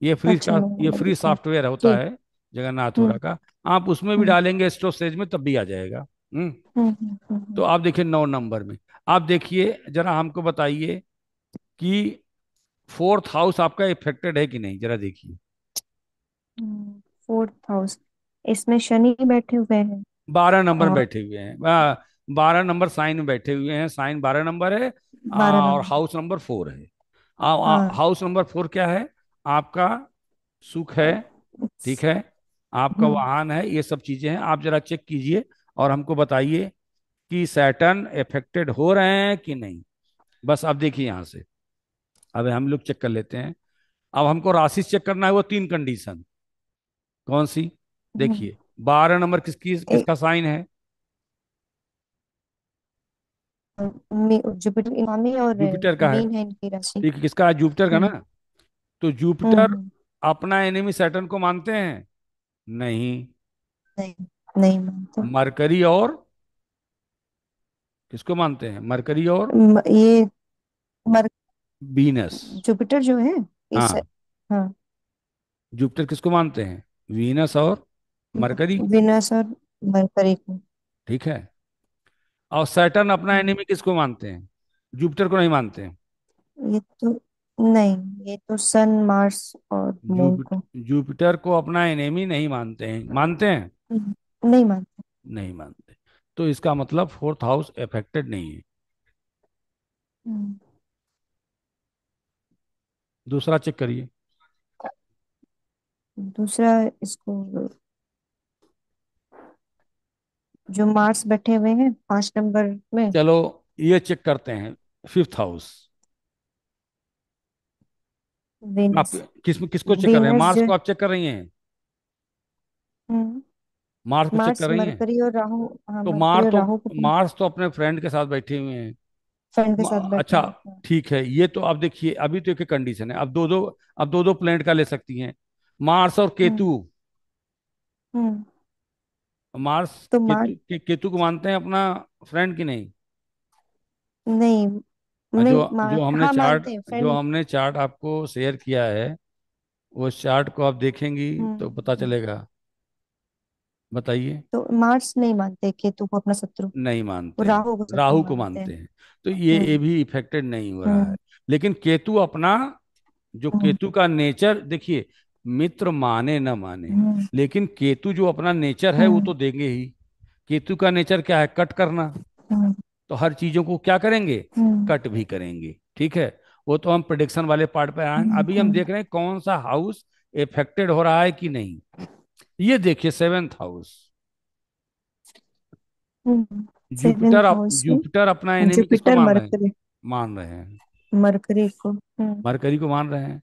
ये फ्री अच्छा का, नो ये नंबर फ्री लिखा है। सॉफ्टवेयर होता ठीक। है, जगन्नाथ होरा हम्म का। आप उसमें भी हम्म डालेंगे स्टोरेज में, तब भी आ जाएगा। हम्म। तो हम्म। आप देखिए 9 नंबर में, आप देखिए जरा, हमको बताइए कि फोर्थ हाउस आपका इफेक्टेड है कि नहीं, जरा देखिए। फोर्थ हाउस, इसमें शनि बैठे हुए हैं। 12 नंबर में और बैठे हुए हैं, 12 नंबर साइन में बैठे हुए हैं, साइन 12 नंबर है। 12 नंबर। और हाउस नंबर 4 है। हाँ। हाउस नंबर 4 क्या है? आपका सुख है, ठीक है, आपका हम्म वाहन है, ये सब चीजें हैं। आप जरा चेक कीजिए और हमको बताइए कि सैटर्न इफेक्टेड हो रहे हैं कि नहीं। बस अब देखिए यहां से, अब हम लोग चेक कर लेते हैं। अब हमको राशि चेक करना है, वो 3 कंडीशन, कौन सी? हम्म। देखिए, 12 नंबर किसकी, एक किसका साइन है? जुपिटर इमामी और जुपिटर का है। मीन है इनकी राशि। ठीक है, किसका है? जुपिटर का ना। हम्म तो जुपिटर हम्म। अपना एनिमी सैटर्न को मानते हैं? नहीं। नहीं, नहीं मानते। मरकरी और किसको मानते हैं? मरकरी और ये मर वीनस। जुपिटर जो है इस। हाँ, हाँ। जुपिटर किसको मानते हैं? वीनस और मरकरी। विनस और मरकरी को। ठीक है। और सैटर्न अपना हम्म, एनिमी किसको मानते हैं? जुपिटर को नहीं मानते हैं। ये तो नहीं, ये तो सन मार्स और मून को। जुपिटर को अपना एनिमी नहीं मानते हैं, मानते हैं? नहीं मानते। नहीं मानते। तो इसका मतलब फोर्थ हाउस अफेक्टेड नहीं है। हम्म, दूसरा चेक करिए। दूसरा, इसको जो मार्स बैठे हुए हैं 5 नंबर में। चलो ये चेक करते हैं, फिफ्थ हाउस। आप वेनस। किस किसको चेक कर रहे हैं? वेनस मार्स जो। को आप चेक कर रही हैं? हम्म, मार्स को चेक मार्स कर रही हैं? मरकरी और राहु। हाँ, तो मरकरी और तो राहु को मार्स तो अपने फ्रेंड के साथ बैठे हुए हैं। फ्रेंड के साथ बैठे अच्छा, हुए हैं। ठीक है, ये तो अब देखिए, अभी तो एक कंडीशन है, अब दो दो, अब दो दो प्लेनेट का ले सकती हैं, मार्स और हम्म केतु। हम्म। मार्स, तो मार्स। केतु को मानते हैं अपना फ्रेंड की नहीं? नहीं नहीं, जो हमने हाँ चार्ट, मानते हैं जो फ्रेंड। हमने चार्ट आपको शेयर किया है, वो चार्ट को आप देखेंगी तो पता हम्म। चलेगा। बताइए। तो मार्स नहीं मानते केतु को अपना शत्रु, नहीं वो मानते हैं, राहु को शत्रु राहु को मानते मानते हैं। हैं। तो ये हम्म भी इफेक्टेड नहीं हो रहा है। हम्म लेकिन केतु अपना, जो हम्म केतु का नेचर देखिए, मित्र माने न माने, हम्म लेकिन केतु जो अपना नेचर है वो हम्म तो देंगे ही। केतु का नेचर क्या है? कट करना। हम्म तो हर चीजों को क्या करेंगे? हम्म कट भी करेंगे, ठीक है। वो तो हम प्रिडिक्शन वाले पार्ट पे आएंगे, अभी हम हम्म देख रहे हैं कौन सा हाउस इफेक्टेड हो रहा है कि नहीं। ये देखिए, seventh house. Jupiter, seventh house में जुपिटर अपना एनिमी किसको जुपिटर मान रहे हैं? मरकरी। मान रहे हैं, मरकरी को। मरकरी को मान रहे हैं।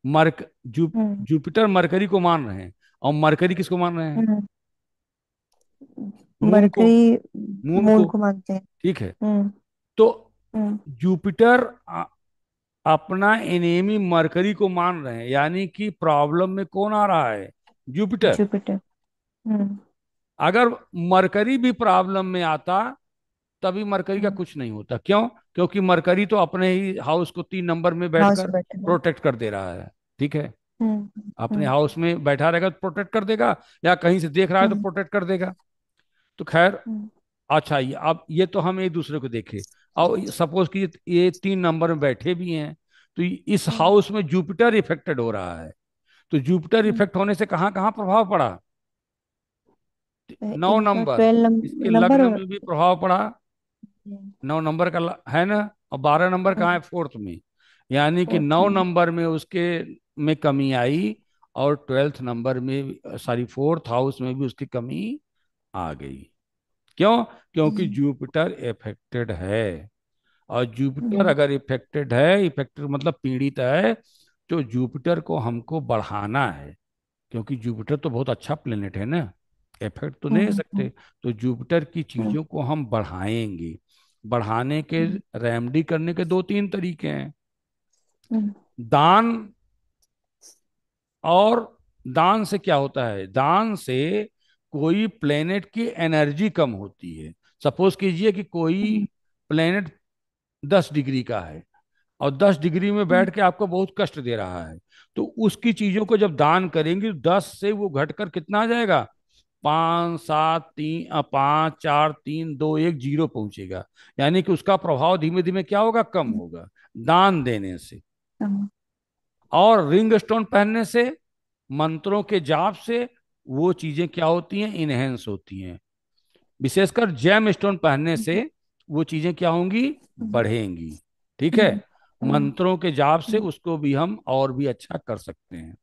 मर्क हम्म जुपिटर मरकरी को मान रहे हैं। और मरकरी किसको मान रहे हैं? हम्म। मून को, मरकरी मून मून को, को मानते हैं। ठीक है। हम्म तो हम्म। जुपिटर अपना एनेमी मरकरी को मान रहे हैं, यानी कि प्रॉब्लम में कौन आ रहा है? जुपिटर। जुपिटर। हम्म अगर मरकरी भी प्रॉब्लम में आता, तभी मरकरी का हम्म। कुछ नहीं होता। क्यों? क्योंकि मरकरी तो अपने ही हाउस को 3 नंबर में हाउस बैठकर में बैठे हुए हैं। प्रोटेक्ट कर दे रहा है, ठीक है। अपने हम्म हाउस में बैठा रहेगा तो प्रोटेक्ट कर देगा, या कहीं से देख रहा है तो हम्म प्रोटेक्ट कर देगा। तो खैर, हम्म अच्छा, ये अब ये तो हम एक दूसरे को देखे। और सपोज कि ये 3 नंबर में बैठे भी हैं, तो इस हम्म हाउस में जुपिटर इफेक्टेड हो रहा है। तो जुपिटर हम्म इफेक्ट होने से कहाँ कहाँ प्रभाव पड़ा? नौ इनका नंबर, 12 इसके नंबर। लग्न में भी प्रभाव पड़ा। 9 नंबर का है ना। और 12 नंबर कहाँ है, फोर्थ में। यानी कि फोर्थ 9 नंबर में उसके में कमी आई, और 12th नंबर में, सॉरी, फोर्थ हाउस में भी उसकी कमी आ गई। क्यों? क्योंकि में। जुपिटर इफेक्टेड है। और जुपिटर अगर इफेक्टेड है, इफेक्टेड मतलब पीड़ित है, तो जुपिटर को हमको बढ़ाना है। क्योंकि जुपिटर तो बहुत अच्छा प्लेनेट है ना, इफेक्ट तो नहीं दे सकते। तो जुपिटर की चीजों को हम बढ़ाएंगे। बढ़ाने के रेमेडी करने के दो तीन तरीके हैं। दान। और दान से क्या होता है, दान से कोई प्लेनेट की एनर्जी कम होती है। सपोज कीजिए कि कोई प्लेनेट 10 डिग्री का है, और 10 डिग्री में बैठ के आपको बहुत कष्ट दे रहा है, तो उसकी चीजों को जब दान करेंगे, 10 से वो घटकर कितना आ जाएगा, 5 7 3 5 4 3 2 1 0 पहुंचेगा। यानी कि उसका प्रभाव धीमे धीमे क्या होगा, कम होगा, दान देने से। और रिंग स्टोन पहनने से, मंत्रों के जाप से, वो चीजें क्या होती हैं, इनहेंस होती हैं। विशेषकर जेम स्टोन पहनने से वो चीजें क्या होंगी, बढ़ेंगी। ठीक है। मंत्रों के जाप से उसको भी हम और भी अच्छा कर सकते हैं।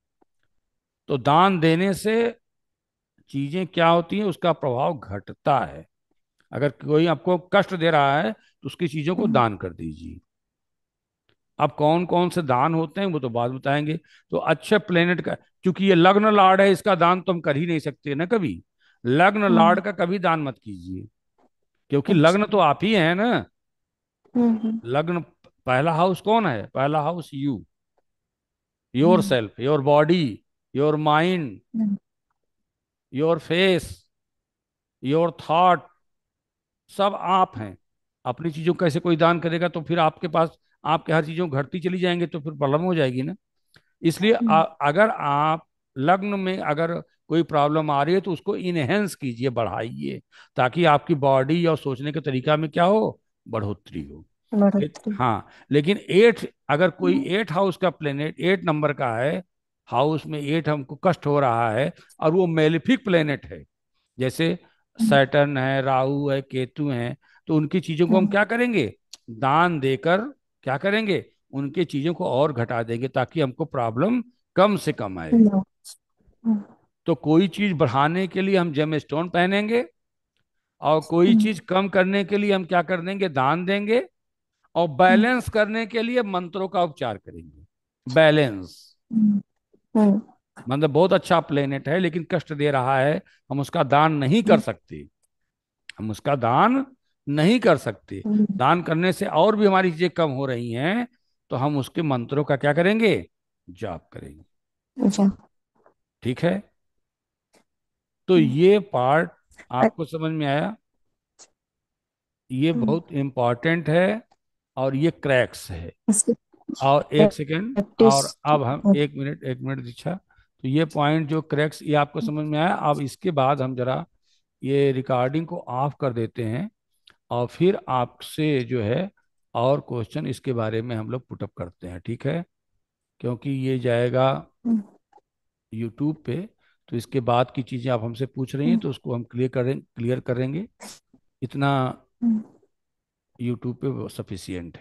तो दान देने से चीजें क्या होती हैं, उसका प्रभाव घटता है। अगर कोई आपको कष्ट दे रहा है, तो उसकी चीजों को दान कर दीजिए। अब कौन कौन से दान होते हैं वो तो बाद बताएंगे। तो अच्छे प्लेनेट का, क्योंकि ये लग्न लार्ड है, इसका दान तो हम कर ही नहीं सकते ना कभी। लग्न लार्ड का कभी दान मत कीजिए, क्योंकि लग्न अच्छा। तो आप ही है ना। हम्म। लग्न, पहला हाउस कौन है, पहला house you, your hmm. Self, your body, your mind, hmm. Your face, your thought, सब आप हैं। अपनी चीजों का कैसे कोई दान करेगा, तो फिर आपके पास आपके हर चीजों घटती चली जाएंगे, तो फिर प्रॉब्लम हो जाएगी ना। इसलिए अगर आप लग्न में अगर कोई प्रॉब्लम आ रही है, तो उसको इनहेंस कीजिए, बढ़ाइए, ताकि आपकी बॉडी और सोचने के तरीका में क्या हो, बढ़ोतरी हो। बढ़ोतरी। हाँ, लेकिन एट, अगर कोई 8 हाउस का प्लेनेट 8 नंबर का है, हाउस में 8 हमको कष्ट हो रहा है, और वो मेलिफिक प्लेनेट है, जैसे सैटर्न है, राहु है, केतु है, तो उनकी चीजों को हम क्या करेंगे, दान देकर क्या करेंगे, उनकी चीजों को और घटा देंगे, ताकि हमको प्रॉब्लम कम से कम आए। तो कोई चीज बढ़ाने के लिए हम जेम स्टोन पहनेंगे, और कोई चीज कम करने के लिए हम क्या कर देंगे, दान देंगे। और बैलेंस करने के लिए मंत्रों का उपचार करेंगे। बैलेंस मतलब बहुत अच्छा प्लेनेट है, लेकिन कष्ट दे रहा है, हम उसका दान नहीं कर सकते। हम उसका दान नहीं कर सकते। दान करने से और भी हमारी चीजें कम हो रही हैं, तो हम उसके मंत्रों का क्या करेंगे, जाप करेंगे। अच्छा। ठीक है। तो ये पार्ट आपको समझ में आया। ये बहुत इम्पोर्टेंट है, और ये क्रैक्स है। इसकी और एक सेकेंड, प्रैक्टिस। और अब हम एक मिनट दीक्षा। तो ये पॉइंट जो क्रैक्स, ये आपको समझ में आया। अब इसके बाद हम जरा ये रिकॉर्डिंग को ऑफ कर देते हैं, और फिर आपसे जो है और क्वेश्चन इसके बारे में हम लोग पुटअप करते हैं, ठीक है। क्योंकि ये जाएगा यूट्यूब पे, तो इसके बाद की चीज़ें आप हमसे पूछ रही हैं, तो उसको हम क्लियर करेंगे। इतना यूट्यूब पे सफिशियंट है।